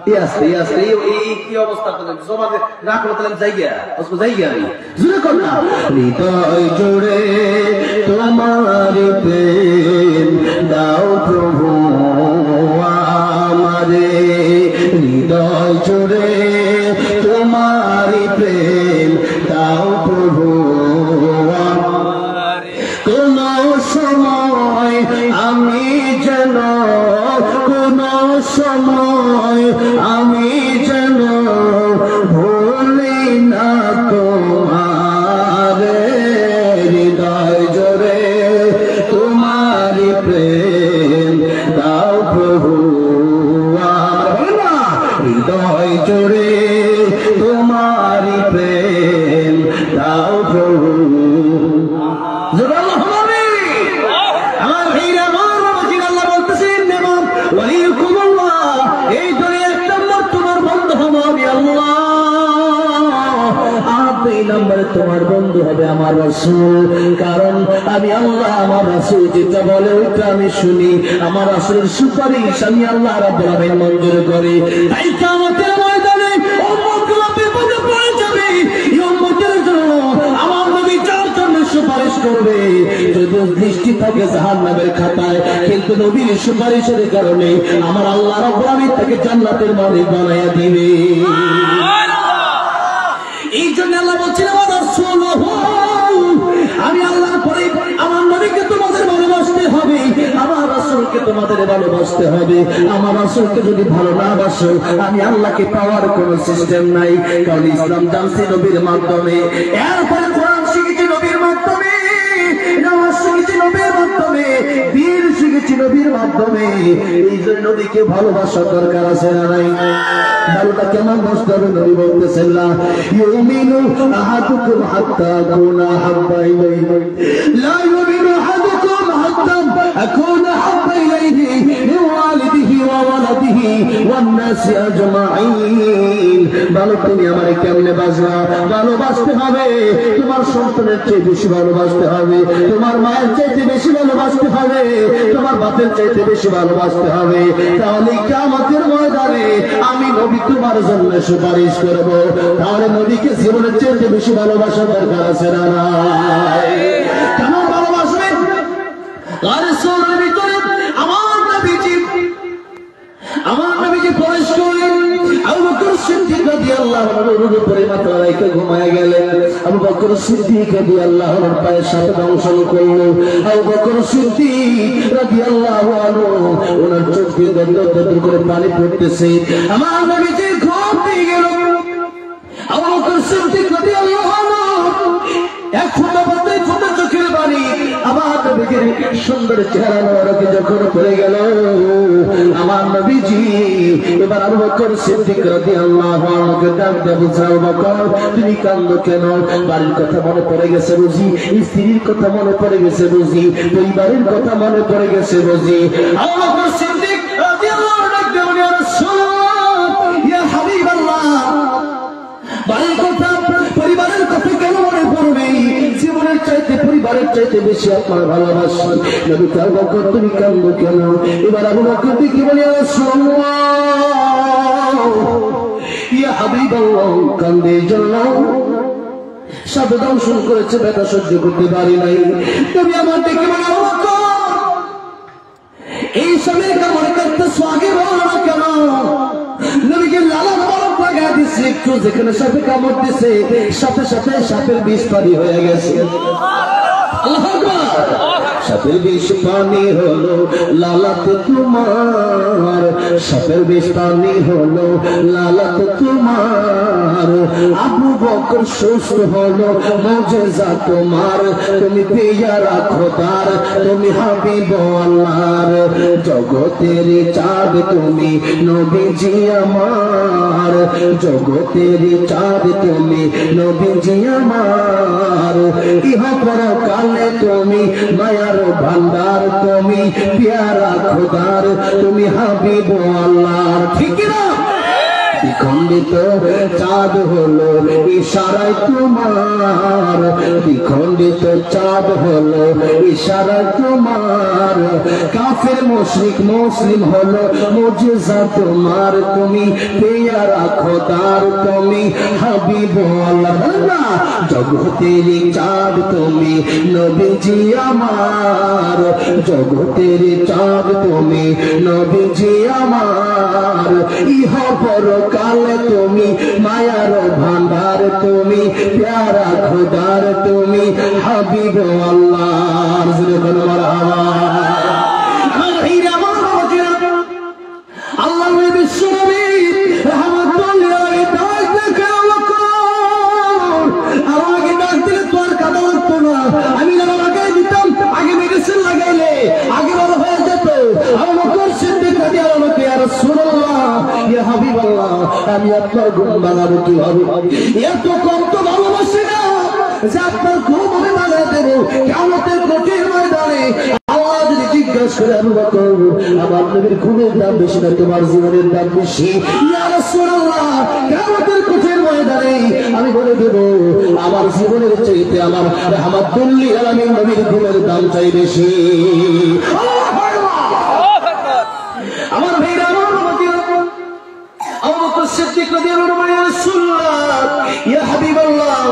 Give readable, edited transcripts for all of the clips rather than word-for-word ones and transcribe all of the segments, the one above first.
কি অবস্থা করলেন জমা না করে দিলাম জায়গা জায়গা জুড়ে কর না হৃদয় জুড়ে তোমার প্রেম দাও প্রভু আমারে হৃদয় জুড়ে তোমার প্রেম দাও প্রভু কোন সময় আমি যেন কোন সময় আমি যেন ভুলি না তোমার হৃদয় জোরে তোমার প্রেম দাও প্রভু হৃদয় জোরে তোমার প্রেম দাও প্রভু এই দুনিয়ার এক নম্বর তোমার বন্ধু হবে আমি আল্লাহ, আর 2 নম্বরে তোমার বন্ধু হবে আমার রাসূল। কারণ আমি আল্লাহ আমার রাসূল যেটা বলে ওইটা আমি শুনি, আমার রাসূলের সুপারিশ আমি আল্লাহ রাব্বুল আলামিন মঞ্জুর করি। তাই কিয়ামতের ময়দানে উম্মতগুলো বিপদে পড়ে যাবে, এই উম্মতের জন্য আমার নবী যার জন্য সুপারিশ করবে যদি দৃষ্টি থাকে জাহান্নামের খাতায়, কিন্তু নবীর সুপারিশের কারণে আমার আল্লাহ রাব্বুল আলামিন তাকে জান্নাতের মালিক বানায়া দিবে। এই জন্য আল্লাহ বলছেন আমার রাসূল আমি আল্লাহর পরে আমার নবীকে তোমাদের ভালোবাসতে হবে, আমার রাসূলকে তোমাদের ভালোবাসতে হবে। আমার রাসূলকে যদি ভালো না বাসো আমি আল্লাহকে পাওয়ার কোনো সিস্টেম নাই। কারণ ইসলাম জানছি নবীর মাধ্যমে, এরপরে কোরআন শিখেছি নবীর মাধ্যমে, নামাজ শিখেছি নবীর মাধ্যমে, বীর শিখেছি নবীর মাধ্যমে। এই জন্য নবীকে ভালোবাসা দরকার আছে না নাই? ভালোটা কেমন বুঝতে হবে? নবী বলতেছেন লা ইউমিনু আহাদুকুম হাত্তা আকুনা হাব্বা ইলাইহি লা ইউমিনু আহাদুকুম হাত্তা আকুনা হাব্বা ইলাইহি মিন ওয়ালিদিহি ওয়া ওয়ালাদিহি ওয়ান নাসি আজমাইন। ভালো তুমি আমারে কেমনে বাসবা? ভালোবাসতে হবে তোমার সন্তানের চেয়ে বেশি ভালোবাসতে হবে, তোমার মায়ের চাইতে বেশি ভালোবাসতে হবে, তোমার বাপের চাইতে বেশি ভালোবাসতে হবে। তাহলে কিয়ামতের ময়দানে আমি নবী তোমার জন্য সুপারিশ করব। তাহলে নবীকে জীবনের চাইতে বেশি ভালোবাসা দরকার আছে না নাই? কেন ভালোবাসবেন? রাসূলের ভিতরে আমার নবীজি প্রবেশ করলেন, আবু বকর সিদ্দিক রাদিয়াল্লাহু আনহুর উপরে মাথা রেখে ঘুমায় গেলেন। আবু বকর সিদ্দিক রাদিয়াল্লাহু আনহুর পায়ের সাথে দংশন করল। আবু বকর সিদ্দিক রাদিয়াল্লাহু আনহু ওনার চোখ দিয়ে দর দর করে পানি পড়তেছে। আমার নবীজি ঘুম পেয়ে গেল। আবু বকর সিদ্দিক রাদিয়াল্লাহু আনহু এক ফোঁটা চোখের পানি আমার নবীজির সুন্দর চেহারা মোবারকে যখন পড়ে গেল, আমার নবীজি এবার আবু বকর সিদ্দিক রাদিয়াল্লাহু আনহুকে ডাক দিয়ে বলছে, আবু বকর তুমি কাঁদো কেন? বাড়ির কথা মনে পড়ে গেছে বুঝি? স্ত্রীর কথা মনে পড়ে গেছে বুঝি? পরিবারের কথা মনে পড়ে গেছে বুঝি? আবু বকর সিদ্দিক রাদিয়াল্লাহু আনহু ডাক দিয়ে বলে, ইয়া রাসূলুল্লাহ, ইয়া হাবিবাল্লাহ, বাড়ির কথা পরিবারের কথা কেন মনে পড়বে? জীবনের চাইতে পরিবারের চাইতে বেশি আপনার ভালোবাসা। নবী আবু বকর তুমি কাঁদো কেন? এবার আবু বকর কি বলে, ইয়া রাসূলুল্লাহ, ইয়া হাবিবাল্লাহ, কান্দে জন্য সাথে দংশন করেছে, ব্যথা সহ্য করতে পারি নাই। তুমি আমার দেখে বলে, আবু বকর এই সময় কেমন কাঁদতেছো? আগে বলো না কেন? নবীকে লালা লাগা দিচ্ছে, একটু যেখানে সাপে কামড় দিছে সাথে সাথে সাপের বিষ পানি হয়ে গেছে। আল্লাহু আকবার। সাপের বিষ পানি হলো লালাতে তোমার, সাপের বিষ পানি হলো লালাতে তোমার। আবু বকর সুস্থ হলো মুজিজা তোমার, তুমি পেয়ারা খোদার, তুমি হাবিব আল্লাহর। জগতের চাঁদ তুমি নবীজি আমার, জগতের চাঁদ তুমি নবীজি আমার। ইহা পরকালে তুমি মায়ার ভান্ডার, তুমি পেয়ারা খোদার, তুমি হাবিব আল্লাহর। ঠিক না? দ্বিখণ্ডিত চাঁদ হলো ইশারায় তোমার, দ্বিখণ্ডিত চাঁদ হলো ইশারায় তোমার। কাফের মুশরিক মুসলিম হলো মুজিজা তোমার, তুমি পেয়ারা খোদার, তুমি হাবিবুল্লাহ। জগতের চাঁদ তুমি নবীজি আমার, জগতের চাঁদ তুমি নবীজি আমার। ইহ পরকালে তুমি মায়ার ভান্ডার, তুমি প্যারা খোদার, তুমি হাবিবুল্লাহ। আল্লাহ বিশ্বনবী আমাকে ডাক দিলে তো আর কাদা লাগতো না, আমি যেন লাগাই দিতাম, আগে মেডিসিন লাগাইলে আগে ভালো হয়ে যেত। আমি আপনার ঘুম বানাবো কিভাবে? এত কম তো ভালোবাসি না যে আপনার ঘুম আমি বানাই দেবো কিয়ামতের কঠিন ময়দানে। আল্লাহ যদি জিজ্ঞাসা করে আমি করবো আমার নবীর ঘুমের দাম বেশি না তোমার জীবনের দাম বেশি? ইয়া রাসূলুল্লাহ, কিয়ামতের কঠিন ময়দানে আমি বলে দেবো আমার জীবনের চাইতে আমার রাহমাতুল লিল আলামিন নবীর ঘুমের দাম চাই বেশি। আমার ভাইরা, আমার সিদ্দিক রাদিয়াল্লাহু আনহু রাসূলুল্লাহ, ইয়া হাবিবাল্লাহ,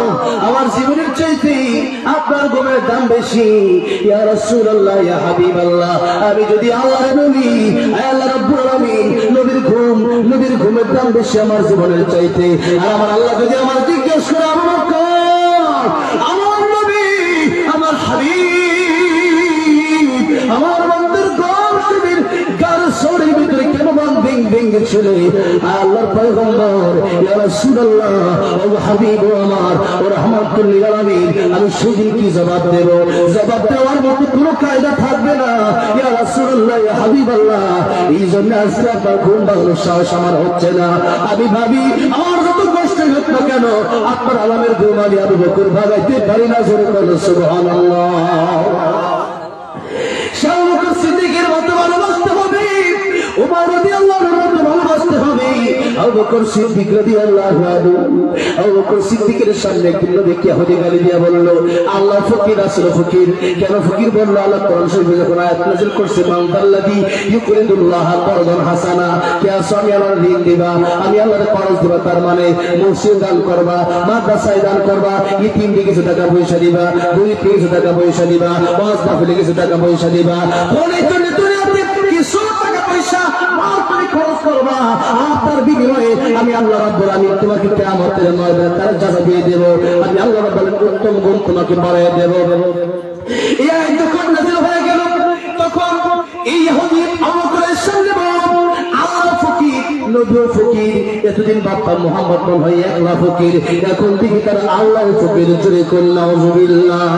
আমার জীবনের চাইতে আপনার ঘুমের দাম বেশি। ইয়া রাসূলুল্লাহ, ইয়া হাবিবাল্লাহ, আমি যদি আল্লাহর নবী, আল্লাহ রাব্বুল আলামিন নবীর ঘুমের দাম বেশি আমার জীবনের চাইতে, আর আমার আল্লাহ যদি আমার জিজ্ঞেস করে আমার নবী, আমার হাবিব, আমার বন্ধুর গর্বের গার শরীর ভিতরে কেন ভেঙে ছিল আল্লাহর পয়গম্বর, ইয়া রাসূলুল্লাহ, ও হাবিব আমার, ও রাহমাতুল লিল আলামিন, আমি সেদিন কি জবাব দেব? জবাব দেওয়ার মতো কোনো কায়দা থাকবে না। ইয়া রাসূলুল্লাহ, ইয়া হাবিবাল্লাহ, এই জন্য আজকে আপনার ঘুম ভাঙানোর সাহস আমার হচ্ছে না। আমি ভাবি আমার যত কষ্ট হোক না কেন আপনার আলামের ঘুম আমি আবু বকর ভাগাইতে পারি না। জোরে বলো সুবহানাল্লাহ। শাহ বকর সিদ্দিকের মতো ভালোবাসতে হবে, ওমর রাদিয়াল্লাহু আনহুর মতো ভালোবাসতে হবে। আবু বকর সিদ্দিক রাদিয়াল্লাহু আনহু, আবু বকর সিদ্দিকের সামনে একদিন নবীকে ইহুদি গালি দিয়া বলল, আল্লাহ ফকির আসলে ফকির। কেন ফকির বলল? আল্লাহ কোরআন শরীফে যখন আয়াত নাযিল করছে, মানতাল্লাযী ইউকরিদুল্লাহ করদান হাসানা, কে আমি আল্লাহর ঋণ দিবা, আমি আল্লাহর খরচ দিবা, তার মানে মসজিদ দান করবা, মাদ্রাসায় দান করবা, ইতিমকে কিছু টাকা পয়সা দিবা, গরীবকে কিছু টাকা পয়সা দিবা, ওয়াজ মাহফিলে কিছু টাকা পয়সা দিবা। কোনে তো দুনিয়াতে কিছু টাকা পয়সা তুমি খরচ করবা, আপনার বিনিময়ে আমি আল্লাহ রাব্বুল আলামিন তোমাকে কিয়ামতের ময়দানে তার জাযা দিয়ে দেব। আমি আল্লাহ রাব্বুল আলামিন উত্তম গুণ তোমাকে বাড়ায় দেব। এই আয়াত যখন নাযিল হয়ে গেল, তখন এই ইহুদি আবু বকরের সামনে আল্লাহ ফকির, নবী ফকির, এতদিন বাপ্পা মুহাম্মদ মন হয় একলা ফকির, এখন থেকে তার আল্লাহ ফকির। জোরে কোন নাউযুবিল্লাহ।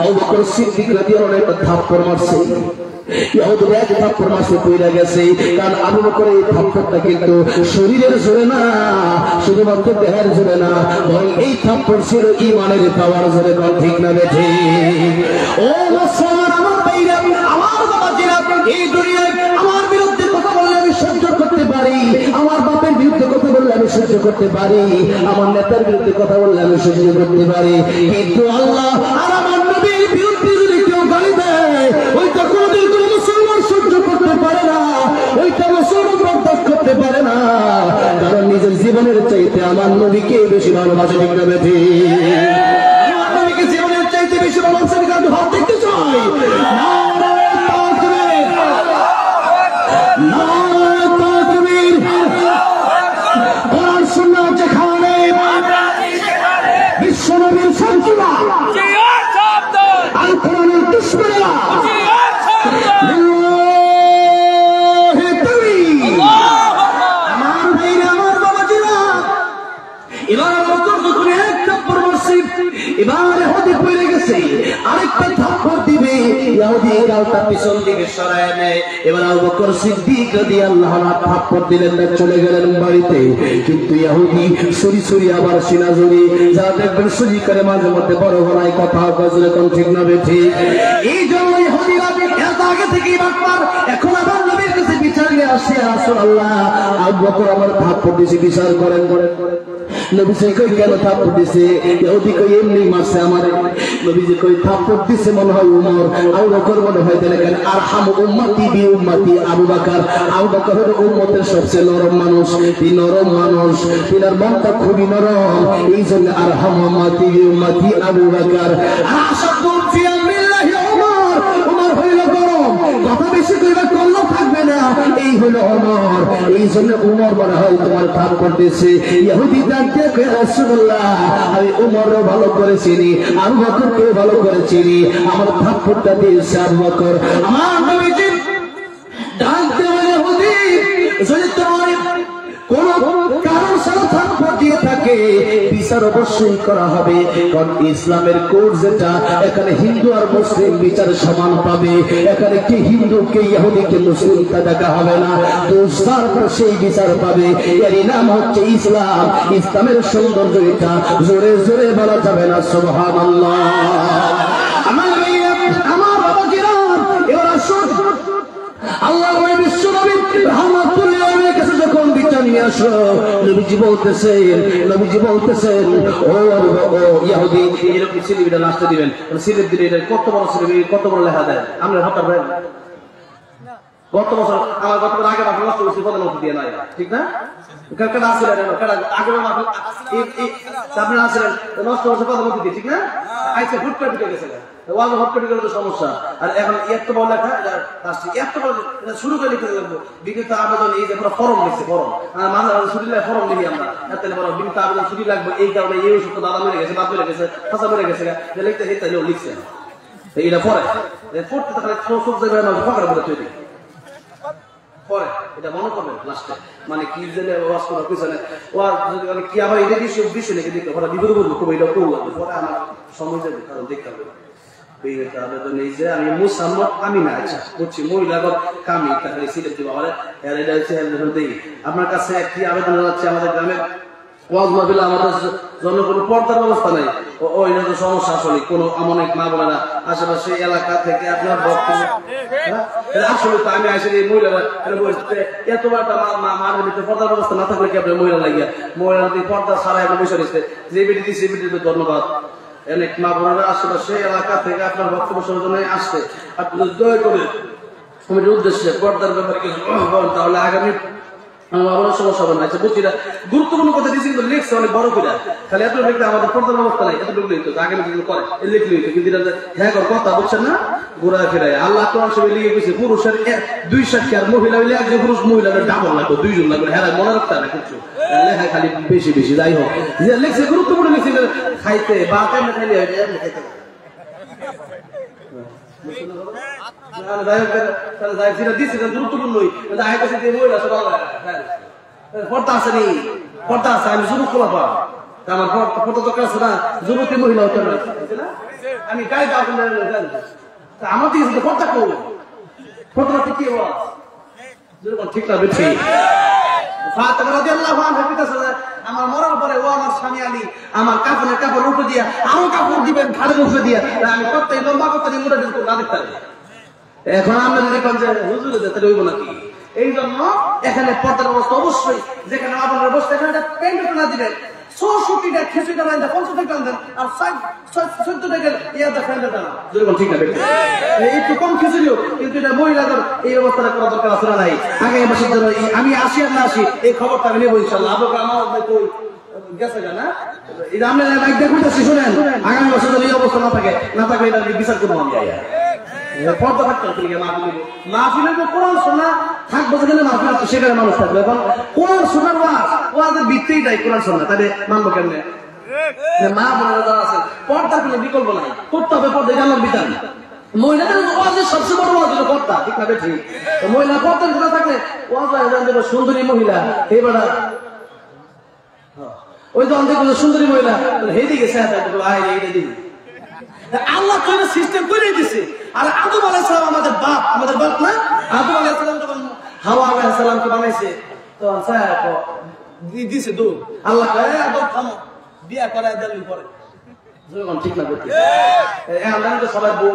আবু বকর সিদ্দিক রাদিয়াল্লাহু আনহু একটা থাপ্পড় মারছে, ইহুদিরা এক থাপ্পড় মারছে, কইরা গেছে। কারণ আবু বকরের এই থাপ্পড়টা কিন্তু শরীরের জোরে না, শুধুমাত্র দেহের জোরে না, বরং এই থাপ্পড় ছিল ঈমানের পাওয়ার জোরে। কোন ঠিক না বেঠি? ও মুসলমান আমার ভাইরা, আমার বাবাজিরা, এই দুনিয়ায় আমার বিরুদ্ধে কথা বললে আমি সহ্য করতে পারি, আমার বাপের বিরুদ্ধে কথা বললে আমি সহ্য করতে পারি, আমার নেতার বিরুদ্ধে কথা বললে আমি সহ্য করতে পারি, কিন্তু আল্লাহ আর আমার নবীর বিরুদ্ধে যদি কেউ গালি দেয়, ওইটা কোনোদিন কোনো মুসলমান সহ্য করতে পারে না, ওইটা মুসলমান বরদাস্ত করতে পারে না। কারণ নিজের জীবনের চাইতে আমার নবীকে বেশি ভালোবাসে। ঠিক না বেঠি? আমার নবীকে জীবনের চাইতে বেশি ভালোবাসে। কিন্তু হাত দেখতে চাই না, বিশ্বনবীর শান্তিরা আল কোরআনের দুশমনেরা আমার ভাইরা, আমার বাবাজিরা, এবার যখন এক থাপ্পড় মারছে, এবার ইহুদি পড়ে গেছে, আরেকটা থাপ্পড় দিবে, ইহুদি গালটা পিছন দিকে সরায় নেয়। এবার আবু বকর সিদ্দিক রাদিয়াল্লাহু আনহু থাপ্পড় দিলেন না, চলে গেলেন বাড়িতে। কিন্তু ইহুদি সরি আবার সিনাজুরি, যা দেখবেন সরি করে মাঝে মধ্যে বড় গলায় কথা বলে। কোন ঠিক না বেঠি? এই জন্য ইহুদিরা আগে থেকেই বাটপার, এখন আবার নবীর কাছে বিচার নিয়ে আসে। রাসূলুল্লাহ আবু বকর আমার থাপ্পড় দিয়েছে, বিচার করেন। নবীজি কই কেন থাপ্পড় দিছে? ইহুদি কই এমনি মারছে আমারে। নবীজি কই থাপ্পড় দিছে মনে হয় উমর, আবু বকর মনে হয় দেখেন আরহাম উম্মতি বি উম্মতি আবু বকর। আবু বকর হলো উম্মতের সবচেয়ে নরম মানুষ, তিনি নরম মানুষ, তিনার মনটা খুবই নরম, এই জন্য আরহাম উম্মতি বি উম্মতি আবু বকর। আশাদু ফি আমরিল্লাহি উমর, উমর হইল গরম, কথা বেশি কইবা করলো থাকবে না, এই হলো উমর। এই জন্য উমর মনে হয় তোমার থাপ্পড় দিছে। ইহুদি জানতে কই রাসূলুল্লাহ আমি উমরও ভালো করে চিনি, আবু বকরকে ভালো করে চিনি, আমার থাপ্পড়টা দিয়েছে আবু বকর। আমার নবীজি ডাকতে বলে ইহুদি যদি তোমার কোন কারণ সারা থাপ্পড় দিয়ে থাকে বিচার অবশ্যই করা হবে, কারণ ইসলামের কোড যেটা, এখানে হিন্দু আর মুসলিম বিচার সমান পাবে। এখানে কি হিন্দুকে ইহুদিকে মুসলিমকে দেখা হবে না, দুষ্টার পর সেই বিচার পাবে। এর নাম হচ্ছে ইসলাম। ইসলামের সৌন্দর্য এটা, জোরে জোরে বলা যাবে না সুবহানাল্লাহ। আমার ভাইয়া, আমার বাবাজিরা, এবার আসুন আল্লাহ বিশ্ব নবী রাহমাতুল্লাহ আলাইহির কাছে যখন বিচার নিয়ে আসলো, নবীজি বলতেছেন ও ইহুদি, এরকম সিলিবিটা লাস্টে দিবেন, সিলিপ দিলে এটা কত বড় সিলিপ, কত বড় লেখা দেয়। আমরা হঠাৎ ভাই গত বছর আমার গত আগে মাফি নষ্ট করছি প্রধানমন্ত্রী দিয়ে নাই, ঠিক না? কারণ আসলে আগে মাফি আপনি আসলেন নষ্ট করছে প্রধানমন্ত্রী দিয়ে, ঠিক না? আইসে হুট করে ঢুকে গেছে, ওয়াজ হুট করে ঢুকে সমস্যা। আর এখন এত বড় লেখা এত বড় শুরু করে লিখতে লাগবো বিগত আবেদন, এই যে ফরম লিখছে, ফরম মাঝে মাঝে ছুটি লাগে, ফরম লিখি আমরা তাহলে বড় বিগত আবেদন ছুটি লাগবে, এই কারণে এই ওষুধ দাদা মেরে গেছে, বাপ মেরে গেছে, ফাঁসা মেরে গেছে, লিখতে তাইলেও লিখছে এটা পরে পড়তে থাকলে সব জায়গায় ফকর করে তৈরি পরে এটা মনে করবেন লাস্টে, মানে কি জেনে ওয়াজ করার পিছনে ওয়াজ যদি মানে কি আবার এটা বিষয় লিখে দিতে ওরা বিপদ বলবো খুব এটা কেউ লাগবে, পরে আমার সময় যাবে, কারণ দেখতে হবে আবেদন এই যে আমি মুসাম্মদ আমি না আচ্ছা বুঝছি মহিলাগত কামি তাকে সিলেট দিব আমার এটা হচ্ছে দেখি আপনার কাছে একটি আবেদন জানাচ্ছি। আমাদের গ্রামের ওয়াজ মাহফিল আমাদের জন্য কোনো পর্দার ব্যবস্থা নাই, ওই না তো সমস্যা আসলে কোনো অনেক মা বোনেরা আশেপাশে এলাকা থেকে আপনার বক্তব্য আসলে তো আমি আসলে এই মহিলারা এতবার মার ভিতরে পর্দার ব্যবস্থা না থাকলে কি আপনার মহিলা লাগিয়া মহিলা পর্দা ছাড়া আপনার বসে রয়েছে যে বেটি দিচ্ছে বেটিতে ধন্যবাদ। অনেক মা বোনেরা আশেপাশে এলাকা থেকে আপনার বক্তব্য শোনার জন্য আসছে, আপনি যদি দয়া করে কমিটির উদ্দেশ্যে পর্দার ব্যাপারে কিছু বলেন তাহলে আগামী সমস্যা হবে না। গুরুত্বপূর্ণ কথা দিয়েছি কিন্তু লিখছে অনেক বড় করে, খালি এত লিখতে আমাদের পর্দার ব্যবস্থা নাই, এতটুকু লিখতে আগামী যেগুলো করে লিখলে হইতো, কিন্তু হ্যাঁ কথা বলছেন না ঘোরা ফেরায়। আল্লাহ কোরআন শরীফে লিখে গেছে পুরুষের 2 সাক্ষী আর মহিলা হইলে একজন পুরুষ মহিলাদের ডাবল লাগবে, 2 জন লাগবে, হ্যাঁ মনে রাখতে হবে কিছু লেখা খালি বেশি বেশি যাই হোক যে লিখছে গুরুত্বপূর্ণ লিখছে খাইতে বা কেমন খাইলে খাইতে পর্দা আছে নি পর্দা আছে আমি যুবক খোলা পা আমার পর্দা দরকার আছে না, যুবতী মহিলা হতে আমি গাড়ি আমার দিকে পর্দা করবো পর্দা কি ঠিক না বেশি আমার মরার পরে ও আমার স্বামী আলী আমার কাপড়ের কাপড় উপরে দিয়া আরো কাপড় দিবেন ঘাড়ের উপরে দিয়া আমি করতে লম্বা করতে মোটা দিন না দেখতে পারি। এখন আমরা যদি হুজুরে যেতে রইব নাকি, এই জন্য এখানে পর্দার অবস্থা অবশ্যই যেখানে আপনার অবস্থা এখানে পেন্ট না দিবেন ৬৬টা খিচুড়িটা রাখেন ৫০ টাকা দেন আর ১৪ টাকা ইয়াদা ফ্রেন্ডে দেন যেরকম ঠিক না একটু কম খিচুড়িও, কিন্তু এটা মহিলাদের এই অবস্থাটা করা দরকার আছে না নাই। আগামী বছর জন্য আমি আসি আর না আসি এই খবরটা আমি নেবো ইনশাল্লাহ। আপনাকে আমার কই গেছে না এটা আমরা বাইক দিয়ে ঘুরতেছি, শুনেন আগামী বছর যদি এই অবস্থা না থাকে এটা বিচার করবো আমি পর্দা থাকতে মাহফিলের কোরআন শোনা থাকবো যেখানে মাহফিল সেখানে মানুষ থাকবে। এখন কোরআন শোনার ওয়াজের ভিত্তিই দেয় কোরআন শোনা, তাহলে মানবো কেমনে? মা বোনেরা যারা আছে পর্দার কোনো বিকল্প নাই, করতে হবে পর্দা, এটা আমার বিধান। মহিলাদের ওয়াজের সবচেয়ে বড় ওয়াজ হলো পর্দা, ঠিক না ঠিক? মহিলা পর্দা ঘুরে থাকলে ওয়াজ সুন্দরী মহিলা এবার ওই তো অনেক সুন্দরী মহিলা হেঁটে গেছে এইটা দিবি আল্লাহ করে সিস্টেম করে দিছে। আর আদম আলাইহিস সালাম আমাদের বাপ না, আদম আলাইহিস সালাম যখন হাওয়া আলাইহিস সালামকে বানাইছে তো দিছে দুধ, আল্লাহ আদম থামো বিয়া করায় দেন পরে যখন ঠিক না করতে এখন তো সবাই বউ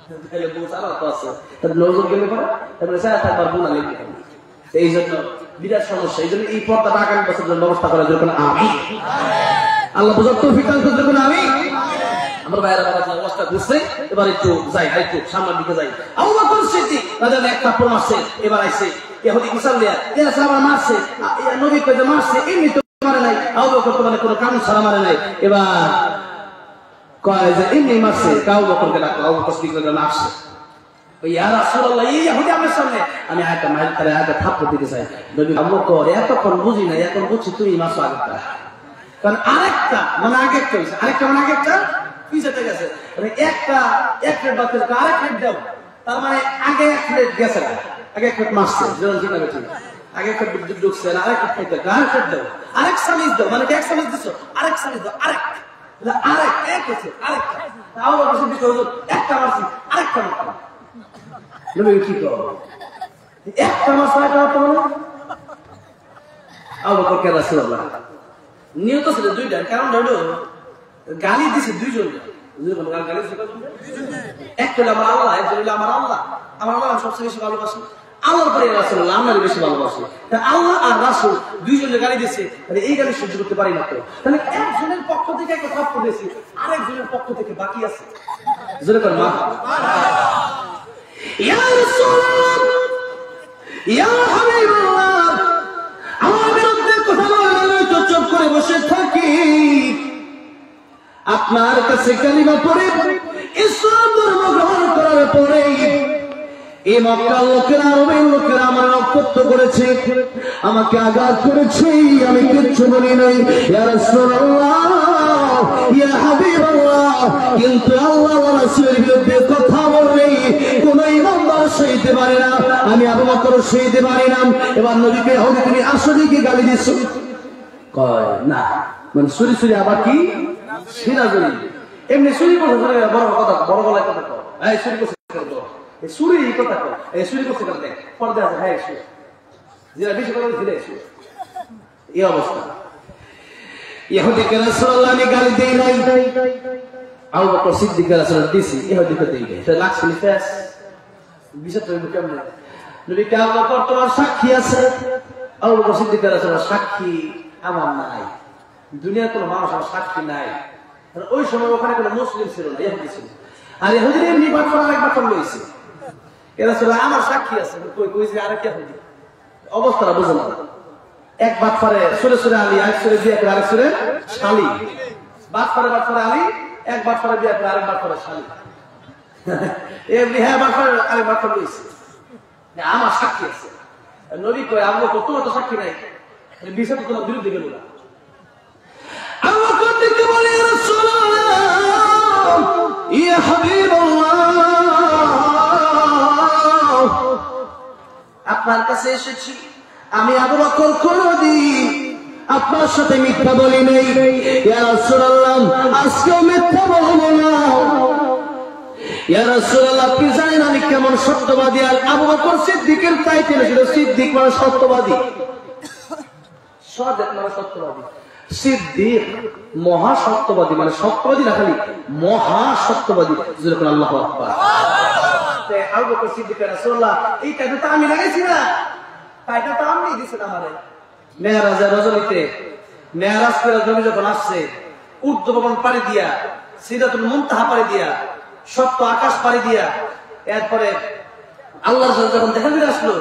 তাহলে বউ ছাড়া তো আছে, তাহলে নজর গেলে পরে তারপরে ছাড়া থাকবার গুণা লেগে যাবে। এই জন্য বিরাট সমস্যা। এই জন্য এই পর্দাটা আগামী বছর জন্য ব্যবস্থা করা যখন আমি আল্লাহ বোঝার তৌফিক দান করতে যখন আমি আমার ভাইয়েরা অবস্থা ঘুরছে, এবার একটু যাই, একটু সামনের দিকে যাই। আবু বকর সিদ্দিক রাদিয়াল্লাহু এক কাপড় মারছে, এবার আইছে ইহুদি মুসলমান এরা সাহাবা মারছে, নবী কইতে মারছে, এমনি তো মারে নাই। আবু বকর তো মানে কোনো কারণ ছাড়া মারে নাই। এবার কয় যে এমনি মারছে, আবু বকরকে ডাকলো, আবু বকর সিদ্দিক রাদিয়াল্লাহু আসছে, ইয়া রাসূলুল্লাহ এই ইহুদি আমার সামনে আমি আয়টা মাইল করে আয়টা থাপ্পড় দিতে চাই। নবী আবু বকর এতক্ষণ বুঝি না, এখন বুঝছি তুমি মারছো আগেরটা, কারণ আরেকটা মানে আগে একটা হইছে, আরেকটা মানে আগে একটা পিছাতে গেছে, মানে একটা এক প্লেট বাতিল আরেক প্লেট দাও, তার মানে আগে এক প্লেট গেছে, আগে এক প্লেট মারছে, যেমন ঠিক আছে, আগে একটা বিদ্যুৎ ঢুকছে, আরেক প্লেট দাও, আরেক প্লেট দাও, আরেক সামিজ দাও, মানে এক সামিজ দিছো, আরেক সামিজ দাও, আরেক আরেক এক হচ্ছে আরেক, তাও বসে দিছো একটা মারছি আরেকটা মারছি। নবী কি করো একটা মারছে একটা মারতে বলো। আবু বকর কে রাসূলুল্লাহ নিয়ত ছিল দুইটা, কারণ হলো গালি দিছে দুইজন, এক হলো আমার আল্লাহ, এক হলো আমার আল্লাহ। আমার আল্লাহ সবচেয়ে বেশি ভালোবাসি, আল্লাহর পরে রাসূলুল্লাহ আমরা বেশি ভালোবাসি। আল্লাহ আর রাসূল দুইজনে গালি দিয়েছে, এই গালি সহ্য করতে পারি না। তো তাহলে একজনের পক্ষ থেকে একটা থাপ্পড় দিয়েছে, আরেকজনের পক্ষ থেকে বাকি আছে, জোরে করে মা ইয়া রাসূলুল্লাহ ইয়া হাবিবাল্লাহ, আমার বিরুদ্ধে কথা বললে তো চুপ করে বসে থাকি, আপনার কাছে কালিমা পড়ে ইসলাম ধর্ম গ্রহণ করার পরে এই মক্কার লোকেরা আরবের লোকেরা আমার অকথ্য করেছে, আমাকে আঘাত করেছে, আমি কিচ্ছু বলি নাই। ইয়া রাসূলুল্লাহ ইয়া হাবিবাল্লাহ, কিন্তু আল্লাহ ওয়া রাসূলের বিরুদ্ধে কথা বললে কোন ইমানদার সইতে পারে না, আমি আবু বকর সইতে পারি না। এবার নবীকে হলে তুমি আসলে কি গালি দিছো? কয় না, মানে সুরি সুরি আবার কি সিরাজুরি, এমনি সুরি করছে, বড় কথা, বড় গলায় কথা কও, এই সুরি করছে সুরি কথা কও, এই সুরি করছে কথা দেখ পর্দা আছে, হ্যাঁ সুরি যেটা বেশি কথা ছিল সুরি। এই অবস্থা ইহুদিকে রাসূলুল্লাহ আমি গালি দেই নাই, আবু বকর সিদ্দিক রাসূলুল্লাহ দিছি, ইহুদিকে দেই নাই, সে লাগছিল ফেস বিষয়টা কেমন। নবী কে আবু বকর তোমার সাক্ষী আছে? আবু বকর সিদ্দিক রাসূলুল্লাহ সাক্ষী আমার নাই, দুনিয়ার কোন মানুষ আমার সাক্ষী নাই। ওই সময় ওখানে কোনো মুসলিম ছিল না, ইহুদি ছিল, আর ইহুদির এমনি বাটপার আরেকবার করলো হয়েছে, এরা ছিল আমার সাক্ষী আছে, কই কই যে আরেক ইহুদি। অবস্থাটা বুঝে না, এক বাটপারে সুরে সুরে আলী, আরেক সুরে বিয়ে করে আরেক সুরে শালি, বাটপারে বাটপারে আলী, এক বাটপারে বিয়ে করে আরেক বাটপারে শালি, এমনি হ্যাঁ বাটপারে আরেক বাটপার লইছে, আমার সাক্ষী আছে। নবী কয় আবু বকর তোমার তো সাক্ষী নাই, বিষয়টা তোমার বিরুদ্ধে গেল না। আবু বকর দিকে বলে ইয়া রাসূলুল্লাহ ইয়া হাবিবাল্লাহ, আপনার কাছে এসেছি, আমি আবু বকর কোনদিন আপনার সাথে মিথ্যা বলি নাই। ইয়া রাসূলুল্লাহ আজকেও মিথ্যা বলবো না। ইয়া রাসূলুল্লাহ আপনি জানেন আমি কেমন সত্যবাদী, আর আবু বকর সিদ্দিকের টাইটেল ছিল সিদ্দিক মানে সত্যবাদী, সাদেক মানে সত্যবাদী, সিদ্দিক মহা সত্যবাদী, মানে সত্যবাদী না খালি মহা সত্যবাদী। যেরকম আল্লাহু আকবার। আবু বকর সিদ্দিক রাসূলুল্লাহ এই টাইটেল তো আমি লাগাইছি না, টাইটেল তো আপনি দিয়েছেন আমারে। মেরাজের রজনীতে মেরাজ করে জমি যখন আসছে, উর্দু ভবন পাড়ি দিয়া, সিদরাতুল মুনতাহা পাড়ি দিয়া, সপ্ত আকাশ পাড়ি দিয়া, এরপরে আল্লাহর সাথে যখন দেখা করে আসলো,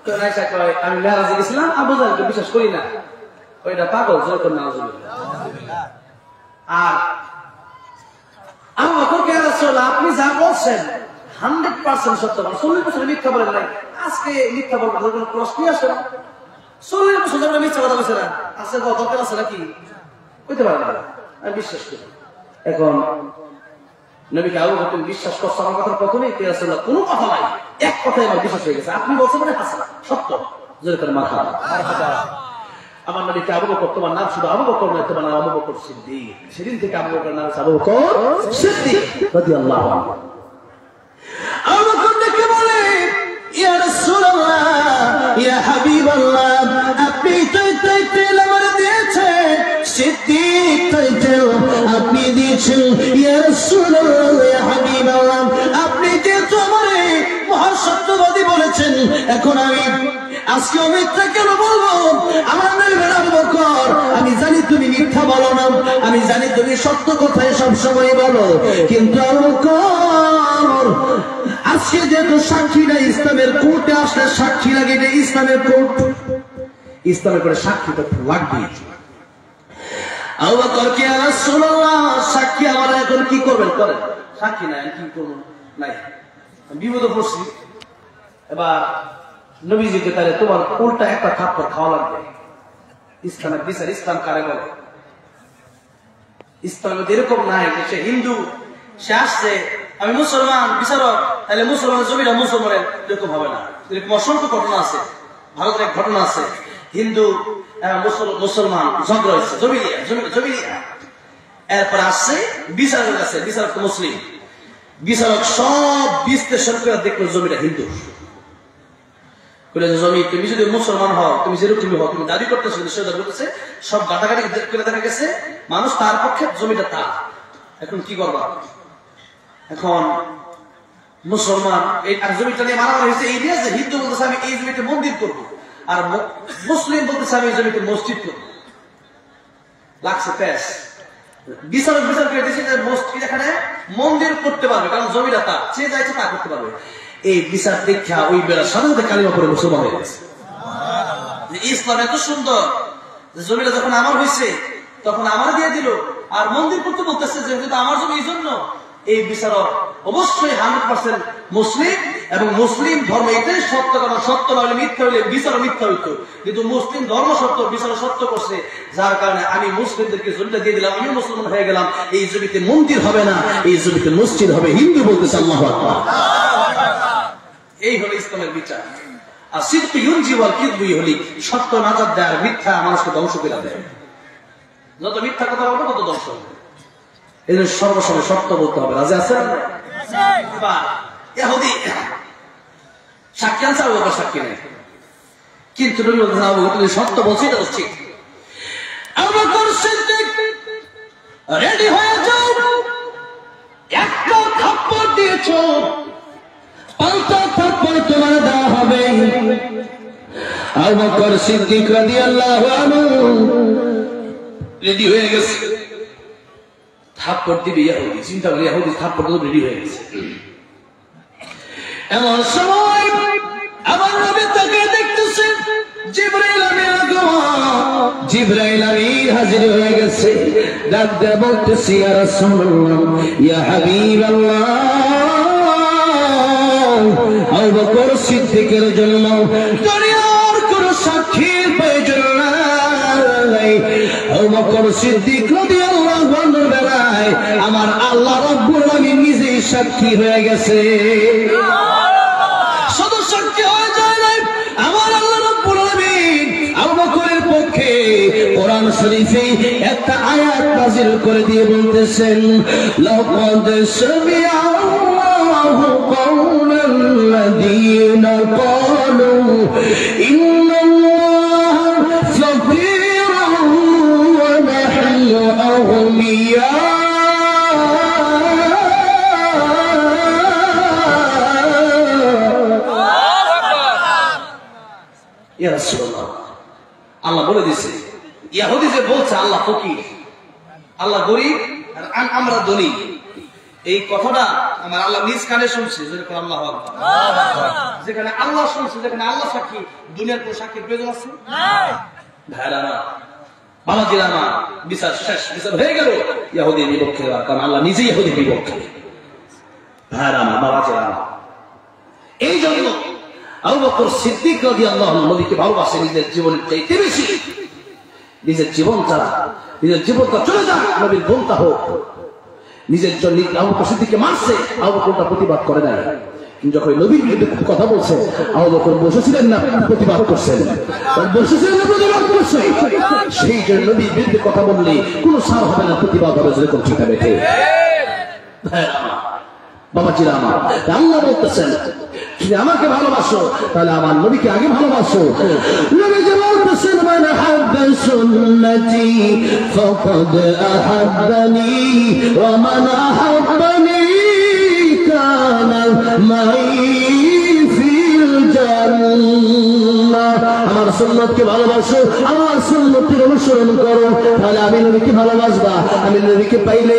তো আয়েশা কয় আমি মেরাজে গেছিলাম, আবু জাহলকে বিশ্বাস করি না, ওইটা পাগল, যেরকম নাউজুবিল্লাহ। আর আবু বকর কে রাসূলুল্লাহ আপনি যা বলছেন 100% সত্য, 40% মিথ্যা বলেন নাই, আজকে মিথ্যা বলবো কোনো প্রশ্নই আসে না। 40% মিথ্যা কথা বলছে না, আজকে দরকার আছে নাকি? কইতে পারে না, আমি বিশ্বাস করি। এখন নবীকে আবু বকর বিশ্বাস করছে আমার কথার প্রথমেই কে রাসূলুল্লাহ কোনো কথা নাই, এক কথাই আমার বিশ্বাস হয়ে গেছে, আপনি বলছেন মানে হাসান সত্য, যেরকম মাথা আমার নবীকে আবু বকর তোমার নাম শুধু আবু বকর নয়, তোমার নাম আবু বকর সিদ্দিক। সেদিন থেকে আবু বকর নাম আবু বকর সিদ্দিক রাদিয়াল্লাহু আনহু। আবু বকর দেখে বলে ইয়া রাসূলুল্লাহ ইয়া হাবিবাল্লাহ, আপনি টাইটেল আমার দিয়েছেন সিদ্দিক, টাইটেল আপনি দিয়েছেন। ইয়া রাসূলুল্লাহ ইয়া হাবিবাল্লাহ, আপনি এখন আমি আজকে মিথ্যা কেন বলবো? আমার নবী আবু বকর, আমি জানি তুমি মিথ্যা বলো না, আমি জানি তুমি সত্য কথাই সবসময় বলো, কিন্তু আবু বকর আজকে যেহেতু সাক্ষী না, ইসলামের কোর্টে আসলে সাক্ষী লাগে, এটা ইসলামের কোর্ট, ইসলামের করে সাক্ষী তো লাগবে। আবু বকর কে রাসূলুল্লাহ, সাক্ষী আমরা এখন কি করবেন? করেন সাক্ষী নাই কি করব? নাই, বিপদে পড়ছি। এবার নবীজিকে তাহলে তোমার উল্টা একটা থাপ্পড় খাওয়া লাগবে। ইসলামের বিচার, ইসলাম কারে বলে? ইসলামের এরকম নাই যে সে হিন্দু, সে আসছে আমি মুসলমান বিচারক, তাহলে মুসলমানের জমিটা মুসলমানের, এরকম হবে না। এরকম অসংখ্য ঘটনা আছে, ভারতের এক ঘটনা আছে, হিন্দু মুসলমান ঝগড়া হয়েছে জমি নিয়ে। এরপর আসছে বিচারকের কাছে, বিচারক মুসলিম, বিচারক সব বিশ্লেষণ করে দেখলো জমিটা হিন্দু। জমি তুমি যদি মুসলমান হও, তুমি যেরকম হও, তুমি দাবি করতেছো, করতেছে, সব গাটাগাটি করে দেখা গেছে মানুষ তার পক্ষে, জমিটা তার। এখন কি করবা? এখন মুসলমান এই জমিটা নিয়ে মারামারি হয়েছে, এই নিয়ে যে হিন্দু বলতেছে আমি এই জমিতে মন্দির করবো, আর মুসলিম বলতেছে আমি এই জমিতে মসজিদ করবো। লাগছে প্যাস। বিচারক বিচার করে দিয়েছে যে মসজিদ এখানে মন্দির করতে পারবে, কারণ জমিটা তার, যে যাইছে তা করতে পারবে। এই বিচার দীক্ষা ওই বেলা সাধারণত কালিমা করে মুসলমান হয়ে গেছে। ইসলাম এত সুন্দর, জমিটা যখন আমার হয়েছে তখন আমার দিয়ে দিল, আর মন্দির করতে বলতেছে যেহেতু আমার জমি, এই জন্য এই বিচারক অবশ্যই 100% মুসলিম, এবং মুসলিম ধর্ম এটাই সত্য, কারণ সত্য না হলে মিথ্যা হইলে বিচার মিথ্যা হইতো, কিন্তু মুসলিম ধর্ম সত্য, বিচার সত্য করছে, যার কারণে আমি মুসলিমদেরকে জমিটা দিয়ে দিলাম, আমি মুসলমান হয়ে গেলাম। এই জমিতে মন্দির হবে না, এই জমিতে মসজিদ হবে। হিন্দু বলতেছে আল্লাহু আকবার। এই হলো ইসলামের বিচার। আর সিদক ইউনজি ওয়াল কিযবু ইহলিক, সত্য নাজাত দেয়, আর মিথ্যা মানুষকে ধ্বংস করে দেয়। যত মিথ্যা কথা বলবে তত ধ্বংস হবে। এই জন্য সর্বসময় সত্য বলতে হবে। রাজি আছেন? ইহুদি সাক্ষী আনছে, আবু বকর সাক্ষী নেই, কিন্তু নবী বলতেছেন আবু বকর তুমি সত্য বলছো, এটা ঠিক। আবু বকর সিদ্দিক রেডি হয়ে যাও, একটা থাপ্পড় দিয়েছো, পাল্টা থাপ্পড় তোমার দেওয়া হবে। আবু বকর সিদ্দিক রাদিয়াল্লাহু আনহু রেডি হয়ে গেছে, থাপ্পড় দিবে ইহুদি। চিন্তা করে ইহুদি থাপ্পড় তো রেডি হয়ে গেছে। এমন সময় আমার নবী তাকে দেখতেছে, জিবরাইল আমিন আগমন, জিবরাইল আমিন হাজির হয়ে গেছে। ডাক দিয়ে বলতেছে ইয়া রাসূলুল্লাহ, ইয়া হাবিবাল্লাহ, আবু বকর সিদ্দিকের জন্য দুনিয়ার কোন সাক্ষীর প্রয়োজন নাই। আবু বকর সিদ্দিক রাদিয়াল্লাহু আনহু বেলায় আমার আল্লাহ রাব্বুল আলামিন নিজেই সাক্ষী হয়ে গেছে। শুধু সাক্ষী হয়ে যায় নাই, আমার আল্লাহ রাব্বুল আলামিন আবু বকরের পক্ষে কোরআন শরীফে একটা আয়াত নাযিল করে দিয়ে বলতেছেন, লাকাদ সামিআল্লাহু কাওলাল্লাযীনা ক্বালু ইন্নাল্লাহা ফাকীরুন ওয়া নাহনু আগনিয়া। ইয়া রাসূলুল্লাহ, আল্লাহ বলে দিয়েছে, ইহুদি যে বলছে আল্লাহ ফকির, আল্লাহ গরিব, আর আমরা ধনী, এই কথাটা আমার আল্লাহ নিজ কানে শুনছে। যেরকম আল্লাহু আকবার, যেখানে আল্লাহ শুনছে, যেখানে আল্লাহ সাক্ষী, দুনিয়ার কোন সাক্ষীর প্রয়োজন আছে? ভাইরা আমার, বাবাজিরা আমার, বিচার শেষ, বিচার হয়ে গেল ইহুদির বিপক্ষে, কারণ আল্লাহ নিজেই ইহুদির বিপক্ষে। ভাইরা আমার, বাবাজিরা আমার, এই জন্য আবু বকর সিদ্দিক রাদিয়াল্লাহু আনহু নবীকে ভালোবাসে নিজের জীবনের চাইতে বেশি। নিজের জীবন ছাড়া, নিজের জীবনটা চলে যাক, নবীর বোনটা হোক, নিজের জন্য আবু বকর সিদ্দিককে মারছে, আবু বকর প্রতিবাদ করে নাই। যখন নবীর বিরুদ্ধে কথা বলছে, আবু বকর বসেছিলেন না, প্রতিবাদ করছেন, বসেছিলেন না, প্রতিবাদ করছে। সেই জন্য নবীর বিরুদ্ধে কথা বললে কোনো সার হবে না, প্রতিবাদ হবে, যেরকম ঠিক বেঠে। বাবাজিরা আমার, আল্লাহ বলতেছেন যদি আমাকে ভালোবাসো তাহলে আমার নবীকে আগে ভালোবাসো। নবীজি বলতেছেন মান হাব্বা সুন্নতি ফাকাদ আহাব্বানি ওয়া মান আহাব্বানি কানা মাই ফিল জান্নাহ। সুন্নতকে ভালোবাসো, আমার সুন্নতের অনুসরণ করো, তাহলে আমি নবীকে ভালোবাসবা। আমি নবীকে পাইলে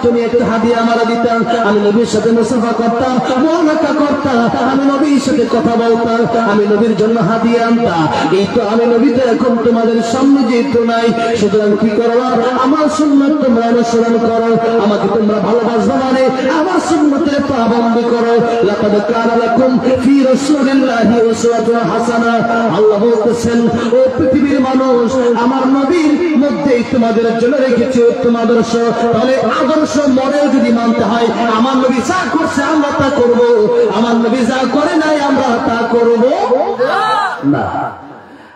তুমি একটা হাদিয়া আমারা দিতাম, আমি নবীর সাথে মুসাফা করতাম, মুআনাকা করতাম, আমি নবীর সাথে কথা বলতাম, আমি নবীর জন্য হাদিয়া আনতাম। এই তো আমি নবীতে এখন তোমাদের সামনে যেহেতু নাই, সুতরাং কি করো, আমার সুন্নত তোমরা অনুসরণ করো, আমাকে তোমরা ভালোবাসবা মানে আমার সুন্নতের পাবন্দি করো। লাকাদ কানা লাকুম ফি রাসূলিল্লাহি উসওয়াতুন হাসানাহ। আল্লাহ বলতেছেন, ও পৃথিবীর মানুষ, আমার নবীর মধ্যেই তোমাদের জন্য রেখেছি উত্তম আদর্শ। তাহলে আদর্শ মনেও যদি মানতে হয়, আমার নবী যা করছে আমরা তা করব, আমার নবী যা করে নাই আমরা তা করব না।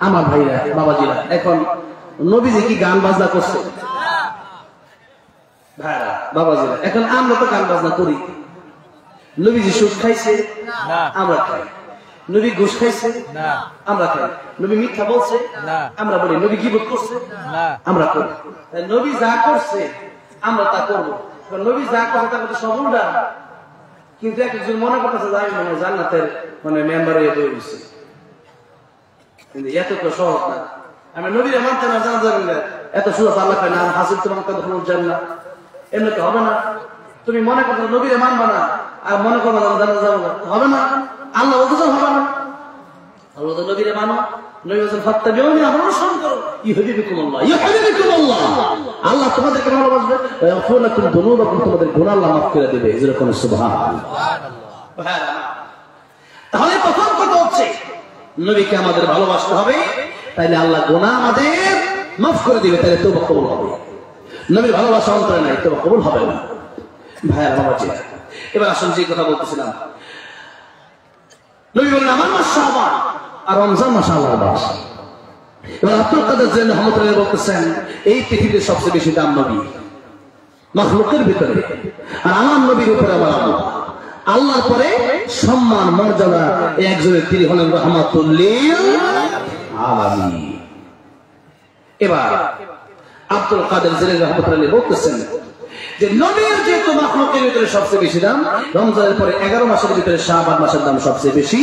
আমার ভাইরা বাবাজিরা, এখন নবীজি কি গান বাজনা করছে? ভাইরা বাবাজিরা, এখন আমরা তো গান বাজনা করি। নবীজি সুদ খাইছে? আমরা খাই। নবী ঘুষ খাইছে? আমরা খাই। নবী মিথ্যা বলছে? আমরা বলি। নবী গীবত করছে? আমরা করি। নবী যা করছে আমরা তা করবো। নবী যা করছে তা করতে সব উল্টা, কিন্তু একজন মনে করতেছে যে আমি জান্নাতের মেম্বার হয়ে বই দিচ্ছি, কিন্তু এত তো সহজ না। আমি নবীরে মানতে না জানা যাবেন না, এত সহজ আল্লাহ পাই না হাসিল তোমার জান্নাত, এমনি তো হবে না। তুমি মনে করছো নবীরে মানবা না আর মনে করবো জানা যাবো না, হবে না। আল্লাহ বলতে হবে না, আল্লাহ তো নবীরে মানো। নবী বলছেন ফাত্তাবিউনি, আপনারা অনুসরণ করো, ইউহিব্বুকুমুল্লাহ ইউহিব্বুকুমুল্লাহ। আল্লাহ তোমাদেরকে ভালোবাসবে, ওয়াগফির লাকুম যুনুবাকুম, তোমাদের গুনাহ আল্লাহ মাফ করে দেবে। যেরকম সুবহানাল্লাহ। তাহলে প্রথম কথা হচ্ছে নবীকে আমাদের ভালোবাসতে হবে, তাইলে আল্লাহ গুনাহ আমাদের মাফ করে দিবে, তাহলে তওবা কবুল হবে। নবীর ভালোবাসা অন্তরে নাই, তওবা কবুল হবে না। ভাইয়া বাবাজি, এবার আসুন যে কথা বলতেছিলাম, নবী বলেন আমার মাস শাবান আর রমজান মাস আল্লাহর মাস। এবার আব্দুল কাদের জিলানী রাহমাতুল্লাহ বলতেছেন, এই পৃথিবীর সবচেয়ে বেশি দাম নবী মাখলুকের ভিতরে, আর আমার নবীর উপরে আমার আল্লাহর পরে সম্মান মর্যাদা একজনের, তিনি হলেন রাহমাতুল লিল আলামিন। এবার আব্দুল কাদের জিলানী রাহমাতুল্লাহ বলতেছেন যে নবীর যেহেতু মাখলুকের ভিতরে সবচেয়ে বেশি দাম, রমজানের পরে 11 মাসের ভিতরে শাবান মাসের দাম সবচেয়ে বেশি,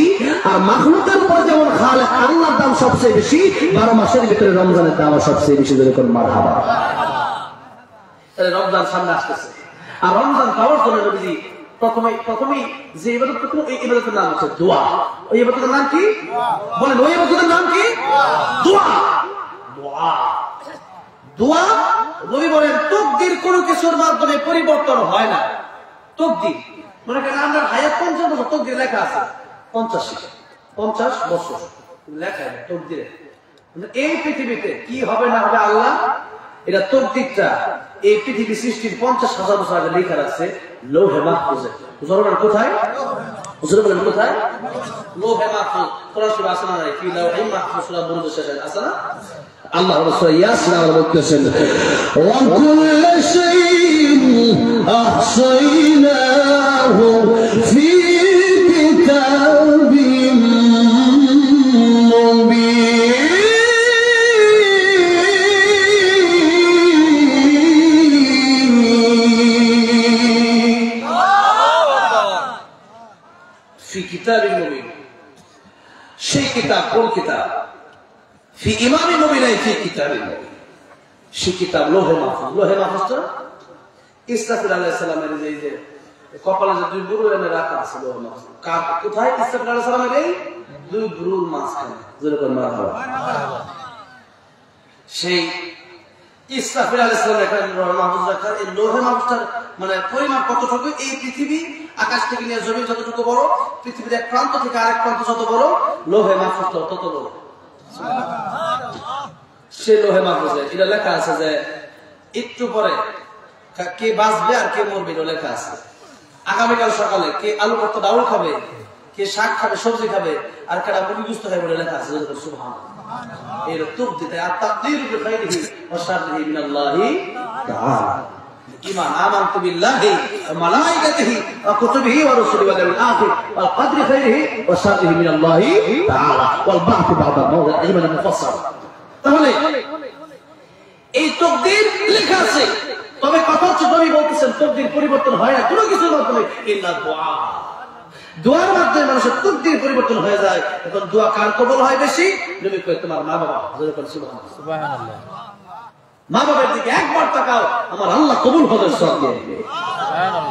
আর মাখলুকের উপরে যেমন খালেক আল্লাহর দাম সবচেয়ে বেশি, 12 মাসের ভিতরে রমজানের দাম সবচেয়ে বেশি। যেরকম মারহাবা। তাহলে রমজান সামনে আসতেছে, আর রমজান পাওয়ার জন্য নবীজি প্রথমেই যে ইবাদত করতেন, ওই ইবাদতের নাম হচ্ছে দোয়া। ওই ইবাদতের নাম কি বলেন? ওই ইবাদতের নাম কি? দোয়া। দোয়া দোয়া নবী বলেন, তাকদীর কোনো কিছুর মাধ্যমে পরিবর্তন হয় না। তাকদীর মনে করেন আমরা হায়াত 50 বছর, তাকদীর লেখা আছে 50 বছর লেখা আছে তাকদীরে। এই পৃথিবীতে কি হবে না হবে আল্লাহ, এটা তাকদীরটা এই পৃথিবী সৃষ্টির 50,000 বছর আগে লেখা আছে লৌহে মাহফুজে। জরুরি কোথায়? জরুরি বলেন কোথায়? লৌহে মাহফুজ। কোরআন শরীফে আছে না? কি লৌহে মাহফুজ সূরা বুরুজ শেষে আছে না? আল্লাহ রাসূল ইয়াসিন বলতেছেন, ওয়া কুল্লু শাইইন আহসাইনাহু ফি কিতাবিন মুবিন। ফি কিতাবিন মুবিন, সেই কিতাব কোন কিতাব? ফি ইমামি মুবিন, ফি কিতাবিন মুবিন, সেই কিতাব লৌহে মাহফুজ। লৌহে মাহফুজটা ইসরাফিল আলাইহিস সালামের যে কপালে যে দুই বুরু এনে রাখা আছে, লৌহে মাহফুজ কোথায়? ইসরাফিল আলাইহিস সালামের এই দুই বুরুর মাঝখানে। যেরকম মারহাবা। সেই ইসরাফিল আলাইহিস সালামের একটা লৌহে মাহফুজ রাখা। এই লৌহে মাহফুজটার পরিমাণ কতটুকু? এই পৃথিবী আকাশ থেকে নিয়ে জমি যতটুকু বড়, পৃথিবীর এক প্রান্ত থেকে আরেক প্রান্ত যত বড়, লৌহে মাহফুজটা তত বড়। সে লৌহে মাহফুজে এটা লেখা আছে যে একটু পরে কে বাঁচবে আর কে মরবে, লেখা আছে। আগামীকাল সকালে কে আলু ভর্তা ডাউল খাবে, কে শাক খাবে, সবজি খাবে, আর কেডা মুরগিগুস্ত খাবে বলে লেখা আছে। সুবহানাল্লাহ। এর তাকদীর আর তাকদীরু বিখাইরিহি ওয়া শাররিহি মিনাল্লাহি তাআলা। ঈমান আমানতু বিল্লাহি ওয়া মালাইকাতিহি ওয়া কুতুবিহি ওয়া রুসুলিহি ওয়াল ইয়াউমিল আখির ওয়াল কদরি খাইরিহি ওয়া শাররিহি মিনাল্লাহি তাআলা ওয়াল বা'থু বা'দা মাউত, ঈমান মুফাসসাল। তাহলে এই তাকদীর লেখা আছে, তবে কথা হচ্ছে নবী বলতেছেন তাকদীর পরিবর্তন হয় না কোনো কিছুর মাধ্যমে, ইল্লা দুআ। দোয়ার মাধ্যমে মানুষের তকদীর পরিবর্তন হয়ে যায়। এখন দোয়া কার কবুল হয় বেশি? নবী কয় তোমার মা বাবা। সুবহানাল্লাহ। মা বাবার দিকে একবার তাকাও, আমার আল্লাহ কবুল হজের সওয়াব দিয়ে দিবে।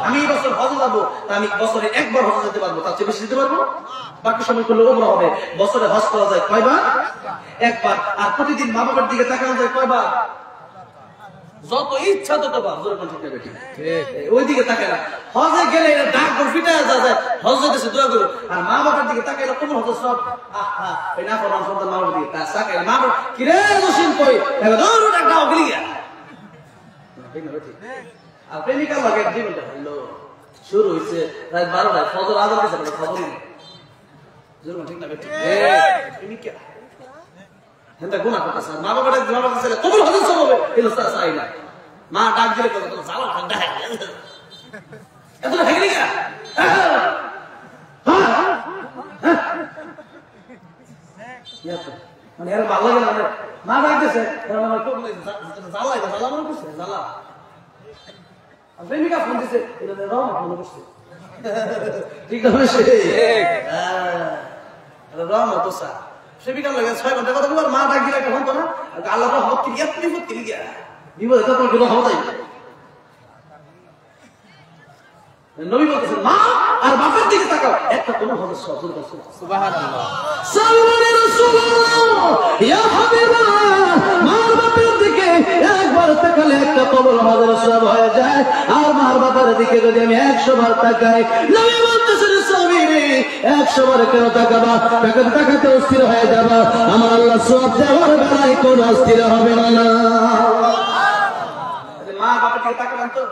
আমি এই বছর হজ যাবো, আমি বছরে একবার হজ যেতে পারবো, তার চেয়ে বেশি যেতে পারবো? বাকি সময় করলে ওমরা হবে। বছরে হজ করা যায় কয়বার? একবার। আর প্রতিদিন মা বাবার দিকে তাকানো যায় কয়বার? যত ইচ্ছা ততবার। ওই দিকে তাকায় না। হজে গেলে ডাক ফিটা যায়, হজ যেতেছে দোয়া করো। আর মা বাবার দিকে তাকাইলে কোন হজের সব ওই না পড়ান সন্তান মা বাবার দিকে তাকায়। মা বাবা কিরে রসিন কই ডাক গেলি গিয়া। আর প্রেমিকার লাগে জীবনটা হলো শুরু হয়েছে রাত 12টায়, ফজর আজান দিয়েছে, খবরই নেই। ঠিক না? প্রেমিকা হেন্দা গুনাহ করতেছে। মা বাবার ডাক জবাব দিছে কবুল হজের সওয়াব হবে, এলো চাই না। মা ডাক দিলে কত জালা ঠান্ডা হয়ে গেল। এত হয়ে গেলি গা। মানে এর ভালো লাগে না। মা ডাক দিছে জালা জালা মনে করছে জালা। প্রেমিকা ফোন দিছে এটা রাও মনে করছে। ঠিক আছে রাম তো সা প্রেমিকা লাগে 6 ঘন্টা কথা বলবার। মা ডাক দিলে কেমন তো না আল্লাহ রহমত কি এত বিপদ কি গিয়া বিপদ তো তোমার কোনো হওয়া যায়। নবী বলতেছেন মা আর বাবার দিকে তাকাও, একটা কোন হজের সওয়াব। সুবহানাল্লাহ। সাল্লাল্লাহু আলাইহি রাসূলুল্লাহ ইয়া হাবিবাল্লাহ, মার বাবার দিকে একবার তাকালে একটা কবুল হজের সওয়াব হয়ে যায়। আর মার বাবার দিকে যদি আমি 100 বার তাকাই, নবী বলতেছেন সাহাবীরে 100 বার কেন তাকাবা? তাকাতে অস্থির হয়ে যাবা। আমার আল্লাহ সওয়াব দেওয়ার বেলায় কোন অস্থির হবে না। মা বাবার দিকে তাকাবেন তো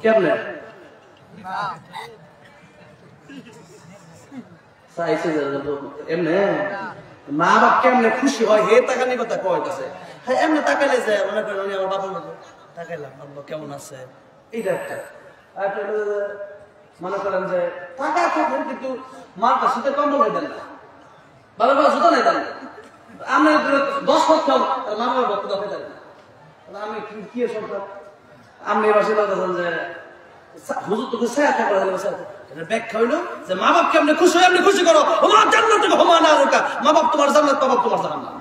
কেমনে? এমনে মা বাপ কেমনে খুশি হয় হে তাকানি কথা কইতাছে। হ্যাঁ এমনে তাকাইলে যায় মনে করেন আমি আমার বাবার মতো তাকাইলাম, আব্বা কেমন আছে, এইটা একটা। আর মনে করেন যে টাকা থাকেন কিন্তু মাটা শীতের কম্বল হয়ে দেন না, ভালো ভালো জুতো নেই দেন। আমি 10 লাখ খাও মা বাবার ভক্ত দেখে দেন না। আমি কি সন্তান আমি এবার সেটা যে হুজুর তোকে ছায়া থাকা ব্যাখ্যা হইলো যে মা বাপ কেমনে খুশি হয় এমনি খুশি করো। মা বাপ তোমার জান্নাত, মা বাপ তোমার জাহান্নাম।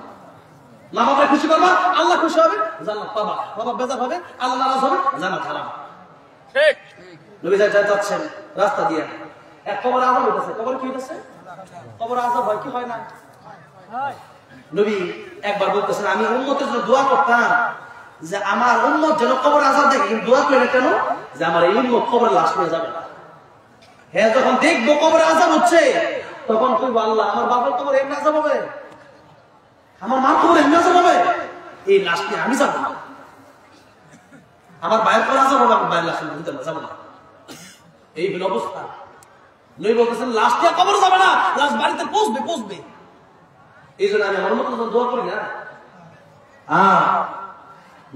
মা বাপকে খুশি করবা, আল্লাহ খুশি হবে, জান্নাত পাবা। মা বাপ বেজার হবে, আল্লাহ নারাজ হবে, জান্নাত হারাম। ঠিক নবী যাচ্ছেন রাস্তা দিয়ে, এক কবর আযাব হইতেছে। কবর কি হইতেছে? কবর আযাব হয় কি হয় না? নবী একবার বলতেছেন আমি উম্মতের জন্য দোয়া করতাম যে আমার উম্মত যেন কবর আযাব দেখে, কিন্তু দোয়া করে কেন? যে আমার এই উম্মত কবরে লাশ নিয়ে যাবে না। হ্যাঁ যখন দেখবো কবরে আযাব হচ্ছে তখন কইবো আল্লাহ আমার বাবার কবরে এমনি আযাব হবে, আমার মার কবরে এমনি আযাব হবে, এই লাশ নিয়ে আমি যাবো না। আমার ভাইয়ের কবরে আযাব হবে, আমার ভাইয়ের লাশ নিয়ে যাবো না। এই হলো অবস্থা। নবী বলতেছেন লাশ নিয়ে কবরে যাবে না, লাশ বাড়িতে পৌঁছবে। এই জন্য আমি আমার মতো দোয়া করি না।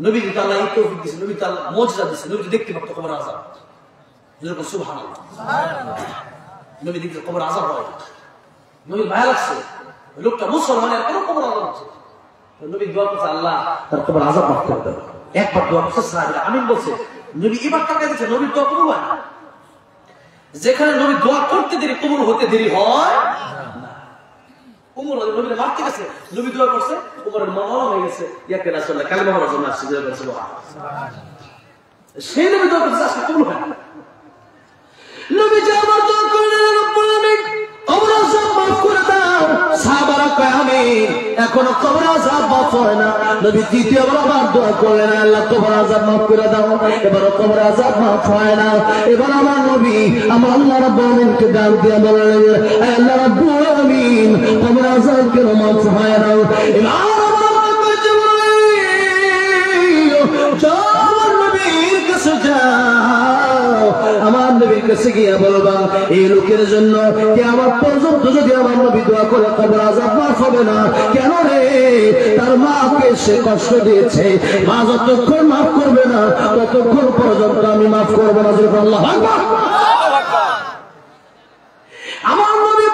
নবী কিন্তু আল্লাহ এই তৌফিক দিয়েছে, নবী তো আল্লাহ মুজিজা দিয়েছে, নবী তো দেখতে পারতো কবর আযাব। যেরকম সুবহানাল্লাহ, নবী দেখতে কবর আযাব হয়, নবী ভয় লাগছে লোকটা মুসলমানের কোনো কবর আযাব হচ্ছে। নবী দোয়া করছে আল্লাহ তার কবর আযাব মাফ করে দাও। একবার দোয়া করছে সাহাবীরা আমিন বলছে। নবী এবার টাকা দিচ্ছে, নবীর দোয়া কবুল হয় না। যেখানে নবী দোয়া করতে দেরি কবুল হতে দেরি হয় না। উমর নবীর মারতে গেছে, নবী দোয়া করছে, উমরের মন হয়ে গেছে ইয়াকে রাসূলুল্লাহ কালেমা পড়ার জন্য আসছে। সেই নবী দোয়া করছে আজকে কবুল হয় না। নবী যে আমার দোয়া করলেন রব্বুল আমিন কবর আযাব মাফ করে দাও। সাহাবারা কয় আমিন। এখনো কবর আযাব মাফ হয় না। নবী দ্বিতীয়বার আবার দোয়া করলেন আল্লাহ কবর আযাব মাফ করে দাও। এবারও কবর আযাব মাফ হয় না। এবার আমার নবী আমার আল্লাহ রাব্বুল আমিনকে ডাক দিয়ে বললেন হে আল্লাহ রাব্বুল আমিন কবর আযাব কেন মাফ হয় না? আমার নবীর কাছে গিয়া বলবা এই লোকের জন্য কিয়ামত পর্যন্ত যদি আমার নবী দোয়া করে কবর আযাব মাফ হবে না কেন রে? তার মাকে সে কষ্ট দিয়েছে, মা যতক্ষণ মাফ করবে না ততক্ষণ পর্যন্ত আমি মাফ করবো না। আল্লাহু আকবার। আমার নবী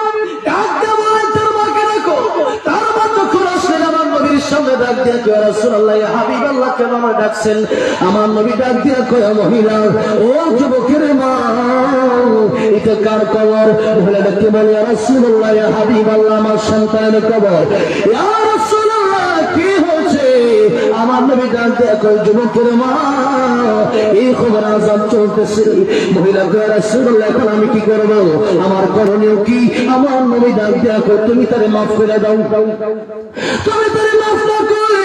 ডাক দিয়ে বলেন তার মাকে দেখো। তার মা তখন আসলেন আমার নবীর সামনে ডাক দিয়ে কয় রাসূলুল্লাহ ইয়া হাবিবাল্লাহ কেন আমার ডাকছেন? আমার নবী ডাক দিয়ে কয় মহিলা ও যুবকের মা এটা কার কবর? মহিলাটাকে বলে ইয়া রাসূলুল্লাহ, ইয়া হাবিবাল্লাহ, আমার সন্তানের কবর। ইয়া রাসূলুল্লাহ, কি হয়েছে? আমার নবী জানতে এখন যুবকের মা, এই খবর আযাব চলতেছে। মহিলা কয় রাসূলুল্লাহ, এখন আমি কি করব? আমার করণীয় কি? আমার নবী জানতে এখন তুমি তারে মাফ করে দাও। তুমি তারে মাফ না করলে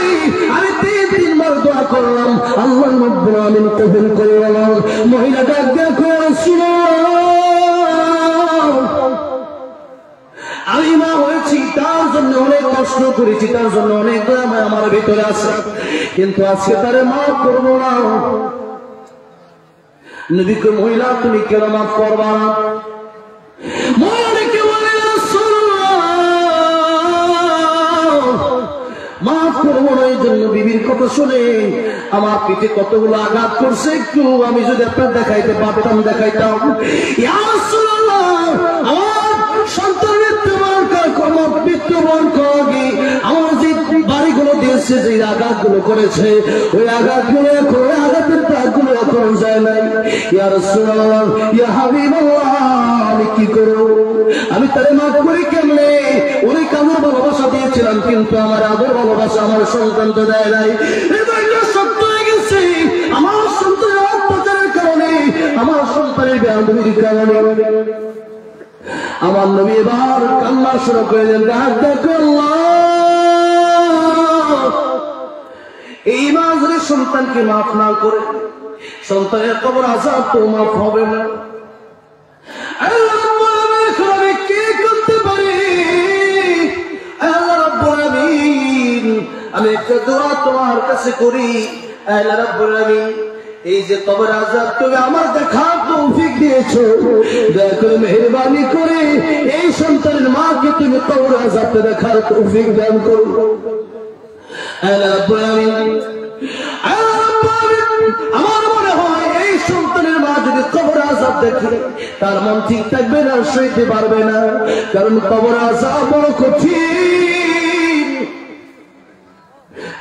আমি তিনবার দোয়া করলাম, আল্লাহ রাব্বুল আলামিন কবুল করে নিলেন। মহিলা ডাক দেখো রাসূলুল্লাহ, আমি মা হয়েছি, তার জন্য অনেক কষ্ট করেছি, তার জন্য অনেক দয়া আমার ভিতরে আছে, কিন্তু আজকে তারে মাফ করবো না। নবীকে মহিলা তুমি কেন মাফ করবা না? মহিলাকে বলে রাসূলুল্লাহ, মাফ করবো না। এই জন্য বিবির কথা শুনে আমার পিঠে কতগুলো আঘাত করছে, একটু আমি যদি আপনার দেখাইতে পারতাম দেখাইতাম। ইয়া রাসূলুল্লাহ, আমার সন্তান মৃত্যুবরণ করি, আমার যে বাড়িগুলো দিয়েছে, যে আঘাতগুলো করেছে, ওই আঘাতগুলো এখন, ওই আঘাতের দাগগুলো এখন যায় নাই। ইয়া রাসূলুল্লাহ, ইয়া হাবিবাল্লাহ, আমি কি করব? আমি তারে মাফ করি কেমনে? অনেক আদর ভালোবাসা দিয়েছিলাম, কিন্তু আমার আদর ভালোবাসা আমার সন্তান তো দেয় নাই। শক্ত হয়ে গেছে আমার সন্তানের অত্যাচারের কারণে, আমার সন্তানের বেয়াদবির কারণে। আমার নবী এবার কান্না শুরু করে দেন, ডাক দেখো আল্লাহ, এই মা যদি সন্তানকে মাফ না করে, সন্তানের কবর আযাব তো মাফ হবে না। আল্লাহ রাব্বুল আলামিন কি করতে পারি? আল্লাহ রাব্বুল আলামিন, আমি একটা দোয়া তোমার কাছে করি। আল্লাহ রাব্বুল আলামিন, এই যে কবর আযাব তুমি আমার দেখার তৌফিক দিয়েছো, দয়া করে মেহেরবানি করে এই সন্তানের মাকে তুমি কবর আযাব দেখার তৌফিক দান করো। আল্লাহ রাব্বুল আলামিন, আমার মনে হয় এই সন্তানের মা যদি কবর আযাব দেখে, তার মন ঠিক থাকবে না, সইতে পারবে না, কারণ কবর আযাব বড় কঠিন।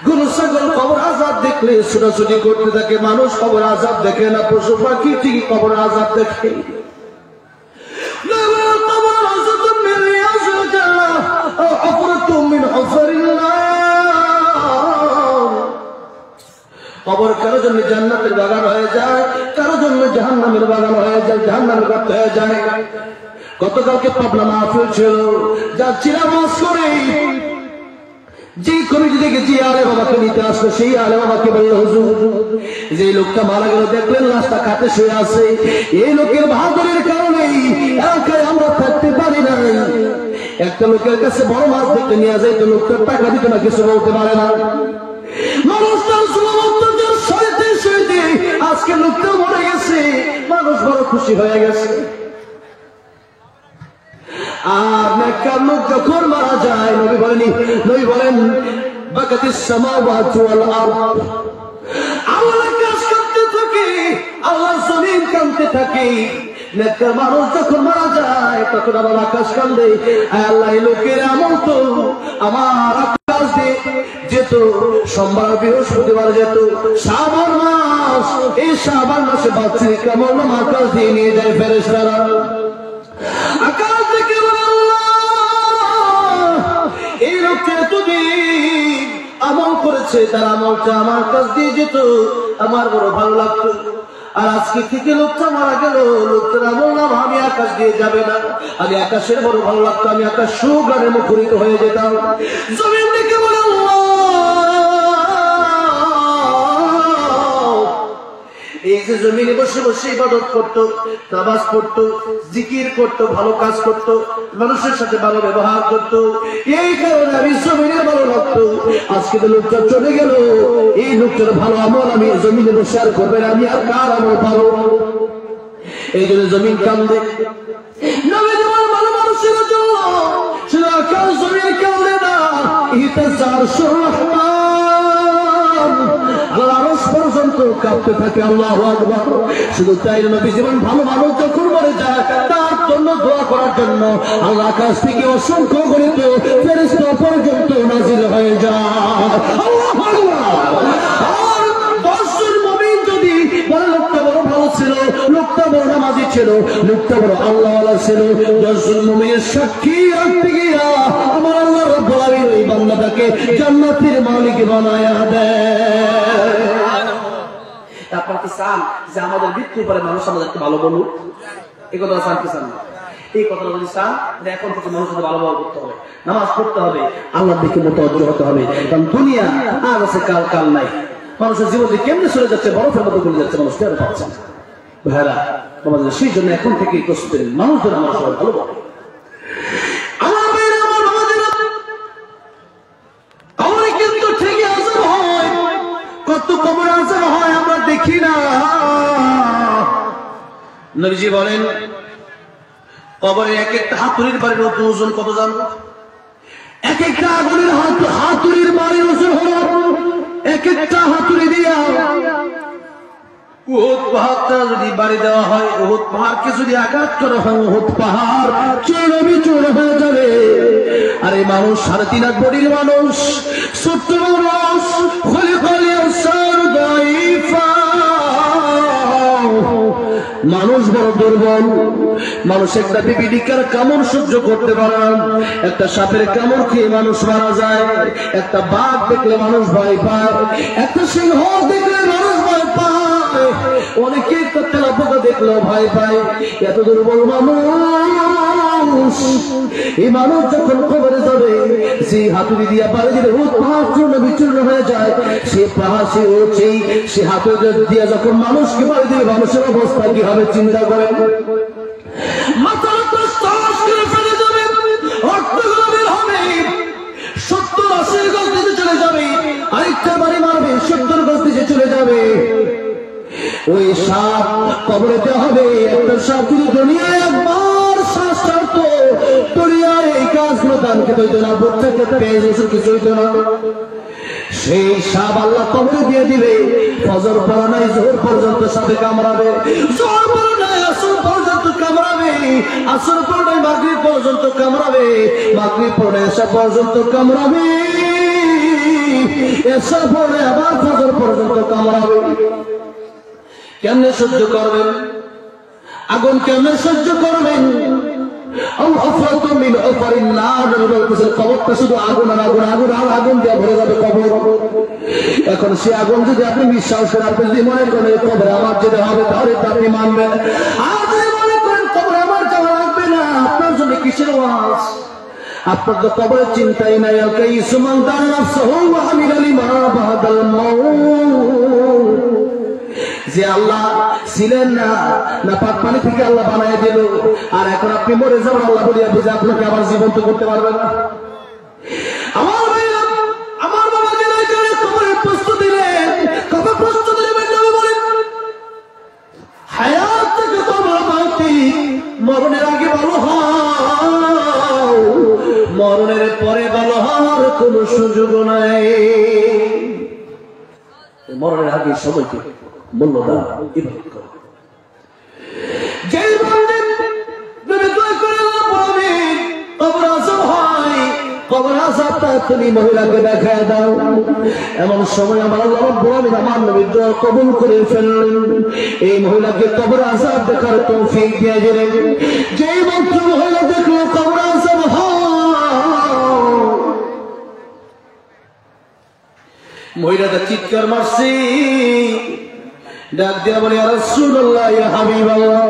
গরু ছাগল কবর আযাব দেখলে ছোটাছুটি করতে থাকে, মানুষ কবর আযাব দেখে না, পশু পাখি ঠিক কবর আযাব দেখে। কবর কারো জন্য জান্নাতের বাগান হয়ে যায়, কারো জন্য জাহান্নামের বাগান হয়ে যায়, জাহান্নামের গর্ত হয়ে যায়। গতকালকে পাবনা মাহফিল ছিল, যাচ্ছিলাম ওয়াজ করে, যে কমিটি থেকে যে আলে বাবাকে নিতে আসলো, সেই আলে বাবাকে বলল, হুজুর, যে লোকটা মারা গেল, দেখলেন রাস্তা কাটে শুয়ে আছে, এই লোকের বাহাদুরের কারণেই এলাকায় আমরা থাকতে পারি না। একটা লোকের কাছে বড় মাছ দেখতে নিয়ে যায়, তো লোকটার টাকা দিতে না, কিছু বলতে পারে না। মানুষ তার সুলভত্বের সইতে সইতে আজকে লোকটা মরে গেছে, মানুষ বড় খুশি হয়ে গেছে। আর নেককার লোক যখন মারা যায়, নবী বলেন বাকাতিস সামাওয়াতু ওয়াল আরদ, আল্লাহ আকাশ কাঁপতে থাকে, আল্লাহর জমিন কাঁপতে থাকে। নেককার মানুষ যখন মারা যায়, তখন আমার আকাশ কাঁদে, আল্লাহ এই লোকের আমল তো আমার আকাশ দিয়ে যেত, সোমবার বৃহস্পতিবার যেত, শাবান মাস, এই শাবান মাসে বাৎসরিক আমল নামা আকাশ দিয়ে নিয়ে যায় ফেরেশতারা। আকাশ থেকে এই লোকটা এতদিন আমল করেছে, তার আমলটা আমার কাছ দিয়ে যেত, আমার বড় ভালো লাগতো। আর আজকে থেকে লোকটা মারা গেল, লোকটার আমল নাম আমি আকাশ দিয়ে যাবে না, আমি আকাশের বড় ভালো লাগতো, আমি আকাশ সুগানে মুখরিত হয়ে যেতাম। জমিন থেকে বলে এই যে জমিনে বসে বসে ইবাদত করতো, নামাজ পড়তো, জিকির করতো, ভালো কাজ করতো, মানুষের সাথে ভালো ব্যবহার করতো, এই কারণে আমি জমিনে ভালো লাগতো। আজকে তো লোকটা চলে গেল, এই লোকটার ভালো আমল আমি জমিনে বসে আর করবে না, আমি আর কার আমল পাবো? এই জন্য জমিন কান্দে। নবী আমার ভালো মানুষের জন্য শুধু আকাশ জমিন কান্দে না, ইহতিসার রহমান আল্লাহ আরশ পর্যন্ত কাঁপতে থাকে। আল্লাহু আকবার। শুধু তাই নবী জীবন ভালো মানুষ যখন মরে যায়, তার জন্য দোয়া করার জন্য আল্লাহ আকাশ থেকে অসংখ্য গণিত ফেরেশতা পর্যন্ত নাজিল হয়ে যায়। আল্লাহু আকবার। আর 10 জন মুমিন যদি বলে লোকটা বড় ভালো ছিল, লোকটা বড় নামাজি ছিল, লোকটা বড় আল্লাহওয়ালা ছিল। 10 জন মুমিনের সাক্ষী রাখতে গিয়া আমার আল্লাহ রাব্বুল আলামিন ওই বান্দাটাকে জান্নাতের মালিক বানায়া দেয়। আপনারা কি চান যে আমাদের মৃত্যুর পরে মানুষ আমাদেরকে ভালো বলুক? এই কথা চান কি চান না? এই কথাটা যদি চান, এখন থেকে মানুষকে ভালোভাবে করতে হবে, নামাজ পড়তে হবে, আল্লাহর দিকে মুতাওয়াজ্জিহ হতে হবে। কারণ দুনিয়া আজ আছে কাল কাল নাই। মানুষের জীবন কেমনে চলে যাচ্ছে, বরফের মতো চলে যাচ্ছে, মানুষ টের পাচ্ছে না। ভাইরা তোমাদের সেই জন্য এখন থেকে কষ্ট মানুষদের আমরা সবাই ভালো বলে। কত কবর আযাব হয় আমরা দেখি না। নবীজি বলেন কবরে এক একটা হাতুড়ির বাড়ির ওজন কত জানো? এক একটা আগুনের হাতুড়ির বাড়ির ওজন হলো এক একটা হাতুড়ি দিয়া উহুদ পাহাড়টা যদি বাড়ি দেওয়া হয়, উহুদ পাহাড়কে যদি আঘাত করা হয়, উহুদ পাহাড় চূর্ণ হয়ে যাবে। আর এই মানুষ 3.5 লাখ বডির মানুষ, ছোট্ট মানুষ, মানুষ বড় দুর্বল মানুষ। একটা পিপিলিকার কামড় সহ্য করতে পারে না, একটা সাপের কামড় খেয়ে মানুষ মারা যায়, একটা বাঘ দেখলে মানুষ ভয় পায়, একটা সিংহ দেখলে মানুষ ভয় পায়, অনেকে একটা তেলা পোকা দেখলেও ভয় পায়। এত দুর্বল মানুষ। এই মানুষ যখন কবরে যাবে, যে হাতুড়ি দিয়া পারে দিলে পাহাড় চূর্ণ বিচূর্ণ হয়ে যায়, সে পাহাড় সে হাতুড়ি দিয়া যখন মানুষকে পারে দিবে, মানুষের অবস্থা কি হবে চিন্তা করেন। মাথা করে ফেলে যাবে, অর্থগুলো বের হবে, 70-80 গজ দিতে চলে যাবে, আরেকটা বাড়ি মারবে, 70 গজ দিতে চলে যাবে। ওই সাপ কবরে দেওয়া হবে। একটা সাপ যদি দুনিয়ায় একবার শ্বাস ছাড়তো, দুনিয়ার এই কাজগুলো দানকে হইতো না, প্রত্যেকটা পেজ কিছু হইতো না। সেই সাপ আল্লাহ কবরে দিয়ে দিবে। ফজর পড়া নাই, জোহর পর্যন্ত সাপে কামড়াবে, জোহর পড়া নাই, আসর পর্যন্ত কামড়াবে, আসর পড়া নাই, মাগরিব পর্যন্ত কামড়াবে, মাগরিব পড়া এসা পর্যন্ত কামড়াবে, এসা পড়ে আবার ফজর পর্যন্ত কামড়াবে। কেমনে সহ্য করবেন? আগুন কেমনে সহ্য করবেন? কবরটা শুধু আগুন আর আগুন, আগুন আর আগুন দিয়ে ভরে যাবে কবর। এখন সে আগুন যদি আপনি বিশ্বাস করেন, আপনি যদি মনে করেন কবরে আমার যেতে হবে, তাহলে আপনি মানবেন। আর যদি মনে করেন কবরে আমার যাওয়া লাগবে না, আপনার জন্য কিসের ওয়াজ? আপনার তো কবরের চিন্তাই নাই। যে আল্লাহ ছিলেন না, না পাক পানি থেকে আল্লাহ বানায় দিল, আর এখন আপনি মরে যাবেন, আল্লাহ বলিয়া বুঝে আপনাকে আবার জীবন্ত করতে পারবেন না। আমার ভাইরা, আমার বাবা যে কবরের প্রস্তুতি নেন, কবর প্রস্তুতি নেবেন, বলেন হায়াত থেকে কবর মাটি, মরণের আগে ভালো হও, মরণের পরে ভালো হওয়ার কোন সুযোগ নাই। মরণের আগে সবাইকে মূল্য দাও, ইবাদত করো। যেই বলেন তুমি দোয়া করে বলবেন কবর আযাব হয়, কবর আযাবটা তুমি মহিলাকে দেখায় দাও। এমন সময় আমার আল্লাহ রাব্বুল আলামিন আমার নবীর দোয়া কবুল করে ফেললেন। এই মহিলাকে কবর আযাব দেখার তৌফিক দিয়ে দিলেন। যেই মাত্র মহিলা দেখলো কবর আযাব হয়, মহিলাটা চিৎকার মারছে, ডাক দিয়া বলে ইয়া রাসূলুল্লাহ, ইয়া হাবিবাল্লাহ,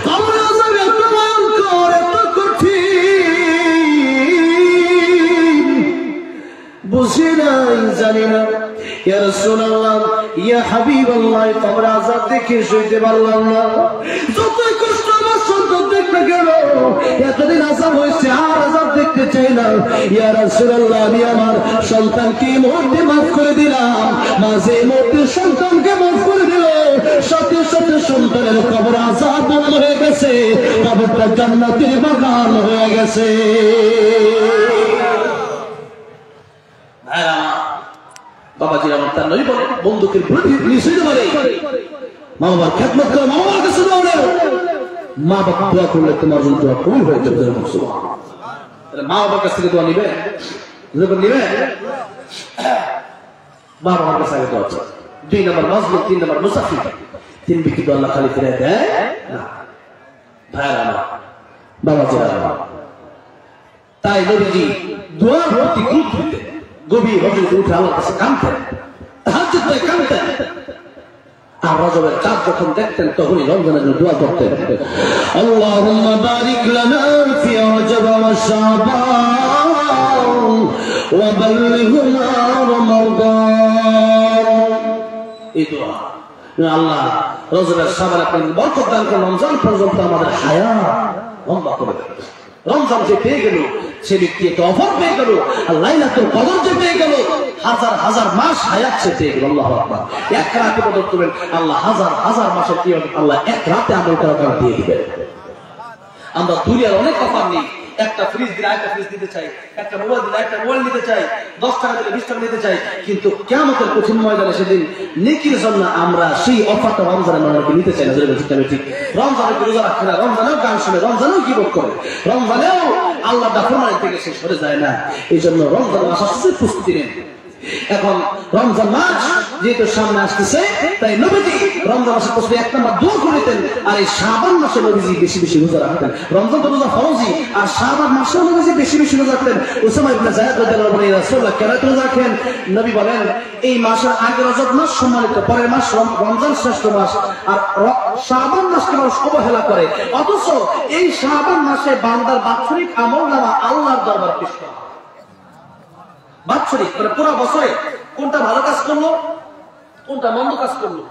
কবর আযাব এত ভয়ঙ্কর, এত কঠিন, বুঝি নাই, জানি না। ইয়া রাসূলুল্লাহ, ইয়া হাবিবাল্লাহ, কবর আযাব দেখে সইতে পারলাম না। যতই কষ্ট আমার সন্তান দেখতে গেল, এতদিন আযাব হয়েছে, আর আযাব দেখতে চাই না। ইয়া রাসূলুল্লাহ, আমি আমার সন্তানকে মুহূর্তে মাফ করে দিলাম। মাঝে মুহূর্তে সন্তানকে মাফ করে দিল, সাথে সাথে সন্তানের কবর আযাব বন্ধ হয়ে গেছে, কবরটা জান্নাতের বাগান হয়ে গেছে। বাবাজির আমার তার নবী বলে বন্দুকের বুলেট মিস হইতে পারে, মা বাবার খেদমত করো, মা বাবার কাছে দোয়া করো, মা বাবা দোয়া করলে তোমার জন্য দোয়া কবুল হয়ে যাবে। মা বাবার কাছ থেকে দোয়া নিবে, নিবে, মা বাবার কাছে আগে দোয়া চাই। 2 নম্বর মাজলুম, 3 নম্বর মুসাফির, 3 বিকি তো আল্লাহ খালি ফিরে দেয় না। ভাইরা আমার, বাবাজিরা আমার, তাই নবীজি দোয়ার প্রতি গুরুত্ব দিতেন। গভীর রজনীতে উঠে আল্লাহর কাছে কাঁদতেন, তাহাজ্জুদে কাঁদতেন। আর রজবের চাঁদ যখন দেখতেন তখনই রমজানের জন্য দোয়া করতেন, আল্লাহুম্মা বারিক লানা ফি রজব ওয়া শাবান ওয়া বাল্লিগনা রমাদান। এই দোয়া, আল্লাহ রজবের শাবান আপনি বরকত দান করুন, রমজান পর্যন্ত আমাদের হায়াত লম্বা করে দেন। রমজান যে পেয়ে গেল সে ব্যক্তি একটা অফার পেয়ে গেল, আর লাইলাতুল কদর যে পেয়ে গেল, হাজার হাজার মাস হায়াত সে পেয়ে গেল। আল্লাহু আকবার। এক রাতে কদর করবেন, আল্লাহ হাজার হাজার মাসের কি আল্লাহ এক রাতে আমল করা দিয়ে দিবেন। আমরা দুনিয়ার অনেক অফার নেই, একটা ফ্রিজ দিলে একটা ফ্রিজ দিতে চাই, একটা মোবাইল দিলে একটা মোবাইল নিতে চাই, 10 টাকা দিলে 20 টাকা নিতে চাই, কিন্তু কিয়ামতের কঠিন ময়দানে সেদিন নেকির জন্য আমরা সেই অফারটা রমজানের মানুষকে নিতে চাই না। ঠিক রমজানে রোজা রাখে না, রমজানেও গান শুনে, রমজানেও গীবত করে, রমজানেও আল্লাহ নাফরমানি থেকে সে সরে যায় না। এই জন্য রমজান মাস আসছে, প্রস্তুতি নেন। এখন রমজান মাস যেহেতু সামনে আসতেছে, তাই নবীজি রমজান মাসের প্রস্তুতি 1 নম্বর দোয়া করতেন। আর এই শাবান মাসে নবীজি বেশি বেশি রোজা রাখতেন। রমজান তো রোজা ফরজি, আর শাবান মাসে নবীজি বেশি বেশি রোজা রাখতেন। উসামা ইবনে যায়েদ রাদিয়াল্লাহু আনহু রাসূলুল্লাহ কেন রোজা রাখেন? নবী বলেন, এই মাসের আগে রজব মাস সম্মানিত, পরের মাস রমজান শ্রেষ্ঠ মাস, আর শাবান মাসকে মানুষ অবহেলা করে। অথচ এই শাবান মাসে বান্দার বাৎসরিক আমলনামা আল্লাহর দরবারে পেশ করা হয়। বাৎসরিক মানে পুরো বছরে কোনটা ভালো কাজ করলো, কোনটা মন্দ কাজ করলো,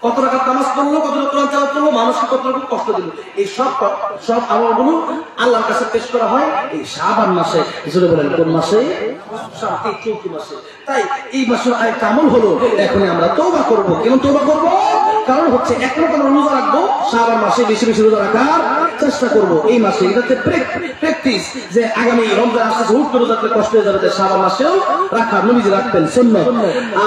কত রাকাত নামাজ পড়লো, কতটা কোরআন তেলাওয়াত করলো, মানুষকে কতটুকু কষ্ট দিল, এই সব আমলগুলো আল্লাহর কাছে পেশ করা হয় এই শাবান মাসে। জোরে বলেন কোন মাসে? এই চলতি মাসে। তাই এই মাসের আরেকটা আমল হলো, এখনই আমরা তওবা করব। কেন তওবা করব? কারণ হচ্ছে এখন আমরা রোজা রাখবো, শাবান মাসে বেশি বেশি রোজা রাখার চেষ্টা করব। এই মাসে এটা হচ্ছে প্র্যাকটিস, যে আগামী রমজান আসছে হুট করে রোজা রাখলে কষ্ট হয়ে যাবে, শাবান মাসেও রাখা নবীজি রাখতেন সুন্নাত।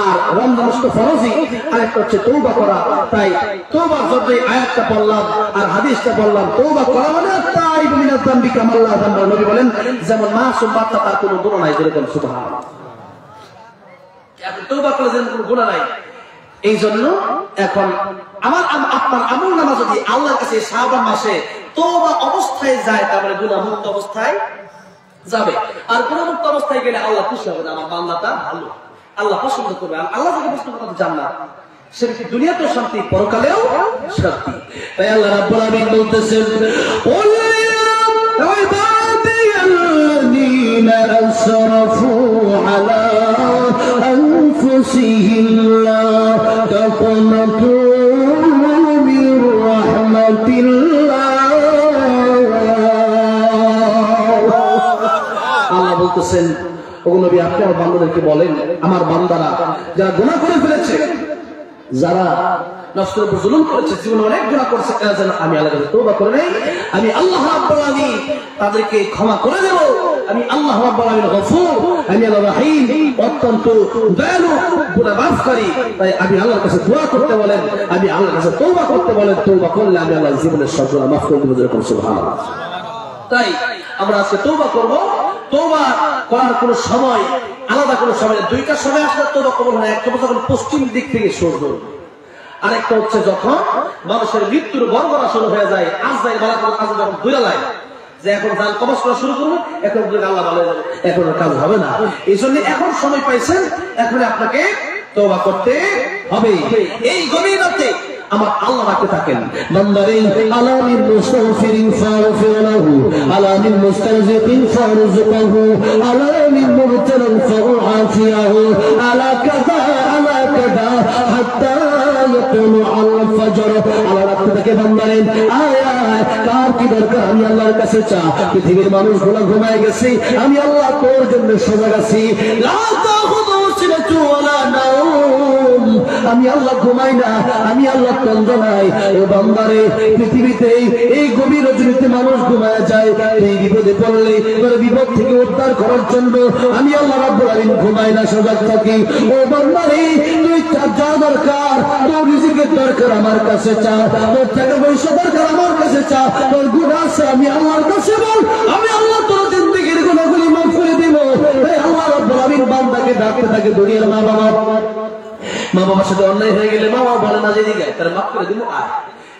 আর রমজান মাস তো ফরজি, আরেকটা হচ্ছে তওবা করা। তাই তওবার জন্য আয়াতটা পড়লাম আর হাদিসটা বললাম, তওবা করা মানে তাইবু মিনাজ যামবি কামা লা যামবা। নবী বলেন যেমন মাসুম বাচ্চা, তার কোনো গুনাহ নাই, যেরকম সুবহানাল্লাহ। আপনি তওবা করলে যেন কোনো গুনাহ নাই। এই জন্য এখন আপনার আমল নামা যদি আল্লাহর কাছে শাবান মাসে তওবা অবস্থায় যায়, তার মানে গুনাহ মুক্ত অবস্থায় যাবে। আর গুনাহ মুক্ত অবস্থায় গেলে আল্লাহ খুশি হবে, আমার বান্দাটা ভালো, আল্লাহ পছন্দ করবে। আল্লাহ থেকে পছন্দ করতে জান্নাত, সে দুনিয়াতেও শান্তি, পরকালেও শান্তি। তাই আল্লাহ রাব্বুল আলামিন বলতেছেন, قُلْ يَا عِبَادِيَ الَّذِينَ أَسْرَفُوا عَلَىٰ أَنفُسِهِمْ لَا تَقْنَطُوا مِنْ رَحْمَةِ اللَّهِ। আল্লাহ বলতেছেন, ওগো নবী আপনি আমার বান্দাদেরকে বলেন, আমার বান্দারা যারা গুনাহ করে ফেলেছে, যারা নফসের উপর জুলুম করেছে, জীবনে অনেক গুনাহ করেছে, যেন আমি আল্লাহর কাছে তওবা করে নেই, আমি আল্লাহ রাব্বুল আলামিন তাদেরকে ক্ষমা করে দেব। আমি আল্লাহ রাব্বুল আলামিন গফুর, আমি আল্লাহ রহিম, অত্যন্ত দয়ালু, গুনাহ মাফকারী। তাই আমি আল্লাহর কাছে দোয়া করতে বলেন, আমি আল্লাহর কাছে তওবা করতে বলেন। তওবা করলে আমি আল্লাহর জীবনের সব গুনাহ মাফ করে দেব, যেরকম সুবহানাল্লাহ। তাই আমরা আজকে তওবা করব। তওবা করার কোন সময় আলাদা কোন সময়, দুইটা সময় আসলে তওবা কবুল হয়। একটা যখন পশ্চিম দিক থেকে সূর্য, আরেকটা হচ্ছে যখন মানুষের মৃত্যুর গড়গড়া শুরু হয়ে যায়, আজরাইল মালাকুল কাজ যখন দূরে যায় যে এখন যান কবজ করা শুরু করবো, এখন আল্লাহ ভালো হয়ে যাবে, এখন কাজ হবে না। এই জন্য এখন সময় পাইছেন, এখন আপনাকে তওবা করতে হবে। এই গভীর রাতে আমার আল্লাহ রাখতে থাকেন, বান্দারে আলামিল মুস্তাগফিরিন ফাগফির লাহু, আলামিল মুস্তারজিকিন ফারযুকহু, আলামিল মুবতালান ফাআফিয়াহু, আলা কাযা হাত্তা ইয়াকুলু আল ফজর। আল্লাহ রাখতে থাকে বান্দারে, আয় আয় কার কি দরকার আমি আল্লাহর কাছে চা। পৃথিবীর মানুষগুলো ঘুমায় গেছে, আমি আল্লাহ তোর জন্য সজাগ আছি। লা তাখুযু সিনাতু ওয়ালা নাওম, আমি আল্লাহ ঘুমাই না, আমি আল্লাহ তন্দ্র নাই। ও বান্দারে, পৃথিবীতে এই গভীর রজনীতে মানুষ ঘুমায় যায়, এই বিপদে পড়লে তোর বিপদ থেকে উদ্ধার করার জন্য আমি আল্লাহ রাব্বুল আলামিন ঘুমাই না, সজাগ থাকি। ও বান্দারে, তুই যা দরকার, তোর রিজিকের দরকার আমার কাছে চা, তোর টাকা পয়সা দরকার আমার কাছে চা, তোর গুনাহ আছে আমি আল্লাহর কাছে বল, আমি আল্লাহ তোর জিন্দেগির গুনাহগুলি মাফ করে দিব। এই আল্লাহ রাব্বুল আলামিন বান্দাকে ডাকতে থাকে। দুনিয়ার মা বাবার সাথে অন্যায় হয়ে গেলে মা বাবা বলে না, যেদিকে তারা মাফ করে দিব। আর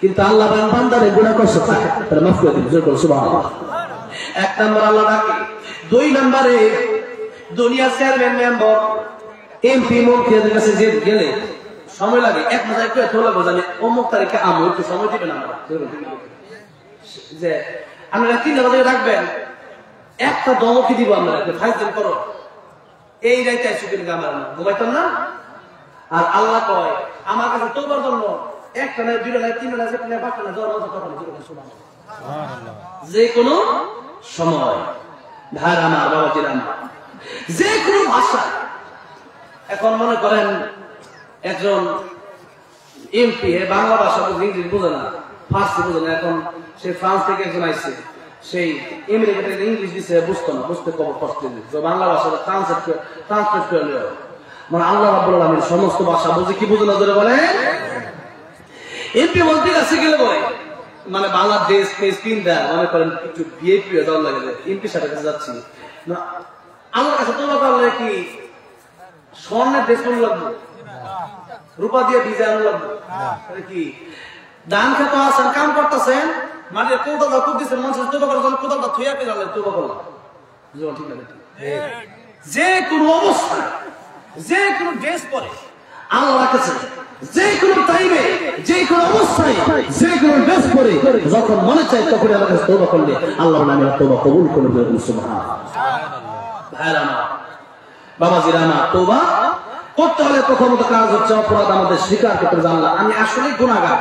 কিন্তু আল্লাহ বান্দারে গুনাহ করছে তাহলে মাফ করে দিন, জোরে বলো সুবহানাল্লাহ। এক নম্বর আল্লাহ ডাকে। দুই নম্বরে দুনিয়া চেয়ারম্যান মেম্বার এমপি মন্ত্রীদের কাছে যে গেলে সময় লাগে, এক মাস একটু এত লাগবে জানি অমুক তারিখে আমো একটু সময় দিবেন আমরা, যে আপনারা 3 বাজে রাখবেন, একটা দমকি দিব আমরা, ফাইজল করো এই রাইতে আইসু কিন্তু আমরা ঘুমাইতাম না। আর আল্লাহ কয় আমার কাছে তোবার জন্য একটা নাই, দুইটা নাই, তিনটা নাই, চারটা নাই, পাঁচটা নাই, জ্বর মতো কথা যে কোনো সময়। ভাই আমার, বাবাজির আমার, যে কোনো ভাষা। এখন মনে করেন একজন এমপি বাংলা ভাষা ইংরেজি বোঝে না, ফার্সি বোঝে না, এখন সে ফ্রান্স থেকে একজন আইসে, সেই আমেরিকা থেকে ইংলিশ দিচ্ছে, বুঝতো না, বুঝতে কষ্ট দিচ্ছে, বাংলা ভাষা ট্রান্সলেট করে নেওয়া। মানে আল্লাহ রাব্বুল আলামিন সমস্ত ভাষা বুঝে কি বুঝে না, ধরে বলে এমপি মন্ত্রী কাছে গেলে বলে মানে বাংলাদেশ পেস্টিন দেয়, মনে করেন একটু ভিআইপি যাওয়ার লাগে, এমপি সাথে কাছে যাচ্ছি না, আমার কাছে তোমার করলে কি স্বর্ণের দেশ কোন লাগবে, রূপা দিয়ে ডিজাইন লাগবে কি, ধান খেতে আছেন, কাম করতেছেন, মাটির কোদালটা খুব দিচ্ছেন, মানুষের তোবা করার জন্য কোদালটা থুইয়া পেয়ে যাবে, তোবা করলাম। ঠিক না? যে কোনো অবস্থায় যে কোনো ড্রেস পরে আল্লাহ রাখেছে, যে কোনো টাইমে যে কোনো অবস্থায় যে কোনো ড্রেস পরে যখন মনে চায় তখন আল্লাহর কাছে তওবা করলে আল্লাহ নামে তওবা কবুল করে দেবেন। সুবহানাল্লাহ। ভাইরা আমার, বাবাজিরা আমার, তওবা করতে হলে প্রথমত কাজ হচ্ছে অপরাধ আমাদের স্বীকার করতে জানলা আমি আসলে গুনাহগার।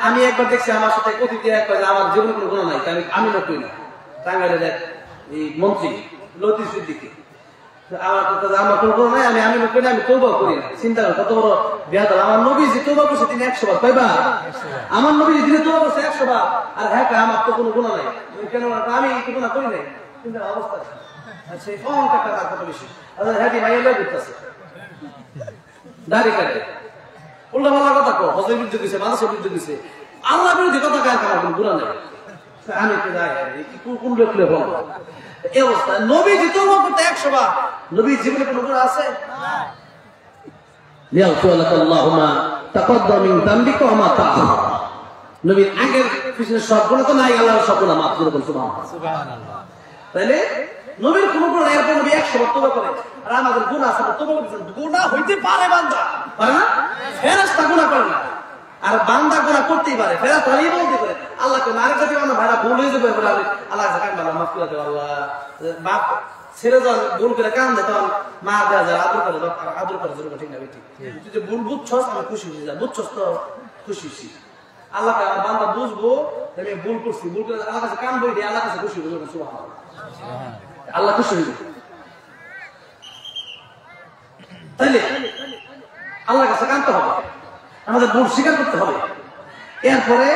আমি একবার দেখছি আমার সাথে অতীতে একবার আমার জীবনে কোনো গুনাহ নাই, আমি নকই না, টাঙ্গাইলের এই মন্ত্রী লতিফ সিদ্দিকী আমার কথা আমার কোনো গুনাহ নাই, আমি নকই না, আমি তওবা করি না। চিন্তা করেন কত বড় বেয়াদব। আমার নবী যে তওবা করছে তিনি 100 বার, কয়বার? আমার নবী যিনি তওবা করছে 100 বার, আর হ্যাঁ আমার তো কোনো গুনাহ নাই, কেন আমি কি গুনাহ করি নাই? চিন্তা অবস্থা আছে, অহংকারটা তার কত বেশি। হ্যাঁ ভাইয়া লয় করতেছে দাড়ি কাটে, উল্টা পাল্টা কথা কো, হজের বিরুদ্ধে দিছে, মানুষের বিরুদ্ধে দিছে, আল্লাহ বিরুদ্ধে কথা কার কার কোনো গুনাহ নেই। আমি তো যাই কোন লোকলে বলবো এই অবস্থা। নবী যে তওবা করতে 100 বার, নবী জীবনে কোনো গুনাহ আছে? লিয়াগফিরাল্লাহুম্মা তাকাদ্দাম মিন যামবিকা ওয়া মা তাআখার। নবীর আগের পিছনে সব গুনাহ তো নাই, আল্লাহর সব গুনাহ মাফ করে দেন। সুবহানাল্লাহ। তাইলে নবীর কোন গুনাহ নাই, এরপর নবী 100 বার তওবা করে। আর আমাদের গুনাহ আছে, তওবা করতেছেন, গুনাহ হইতে পারে বান্দা, পারে না? ফেরেশতা গুনাহ করে না, আর বান্দা গুনাহ করতেই পারে, ফেরেশতা এই বলতে পারে আল্লাহকে মারে কাছে আমরা ভাড়া ভুল হয়ে যাবে বলে আল্লাহ জাকাত বাবা মাফ করে দাও। আল্লাহ বাপ ছেড়ে যান ভুল করে কান দেয়, তখন মা দেয়া যায় আদর করে, আদর করে জোর, ঠিক না? ঠিক তুই যে ভুল বুঝছস আমি খুশি হয়ে যা, বুঝছস তো খুশি হইছি। আল্লাহকে আমার বান্দা বুঝবো আমি ভুল করছি, ভুল করে আল্লাহ কাছে কান বই দিয়ে আল্লাহ কাছে খুশি হয়ে যাবে। সুবহানাল্লাহ। আল্লাহ খুশি হয়ে যাবে। তাইলে আল্লাহর কাছে কানতে হবে, আমাদের ভুল স্বীকার করতে হবে, এরপরে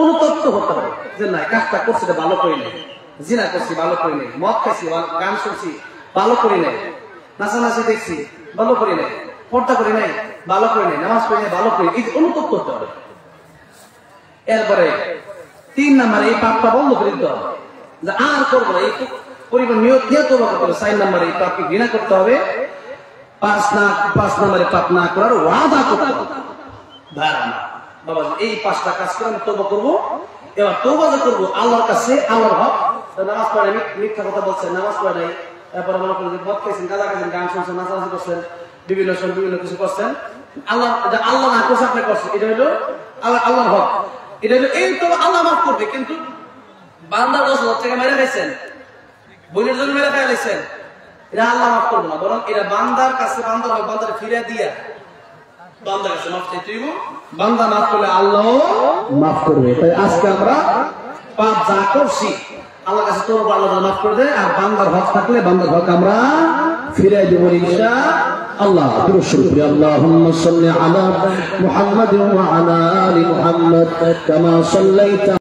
অনুতপ্ত হতে হবে যে না কাজটা করছি ভালো করি নাই, জিনা করছি ভালো করি নাই, মদ খাইছি, গান শুনছি ভালো করি নাই, নাচানাচি দেখছি ভালো করি নাই, পর্দা করি নাই ভালো করি নাই, নামাজ পড়ি নাই ভালো করি, এই অনুতপ্ত হতে হবে। এরপরে 3 নম্বরে এই পাপটা বন্ধ করে দিতে হবে যে আর করবো না, এই পরিবার নিয়ত দিয়ে তওবা করতে হবে। 4 নম্বরে এই পাপকে ঘৃণা করতে হবে। 5 নম্বরে পাপ না করার ওয়াদা করতে হবে। বাবা এই 5টা কাজ করে আমি তওবা করবো। এবার তওবা যে করবো আল্লাহর কাছে, আল্লাহর হক, নামাজ পড়ে মিথ্যা কথা বলছেন, নামাজ পড়ে নাই, তারপরে মনে করেন যে মদ খাইছেন, গাঁজা খাইছেন, গান শুনছেন, নাচানাচি করছেন, বিভিন্ন কিছু করছেন, আল্লাহ না করছে আপনি করছেন, এটা হলো আল্লাহর হক, এটা হলো এই তো আল্লাহ মাফ করবে। কিন্তু বান্দা 10,000 টাকা মেরে খাইছেন, বোনের জন্য মেরে খাই লাইছেন, এটা আল্লাহ মাফ করবে না, বরং এটা বান্দার কাছে বান্দার ফিরে দিয়া বান্দার কাছে মাফ চাইতে হইব। বান্দা মাফ করলে আল্লাহ মাফ করবে। তাই আজকে আমরা পাপ যা করছি আল্লাহর কাছে তওবা, আল্লাহ মাফ করে দেয়, আর বান্দার হক থাকলে বান্দার হক আমরা ফিরে দেব ইনশাআল্লাহ। দুরূদ শরীফ, আল্লাহুম্মা সাল্লি আলা মুহাম্মাদিন ওয়া আলা আলি মুহাম্মাদ কামা সাল্লাইতা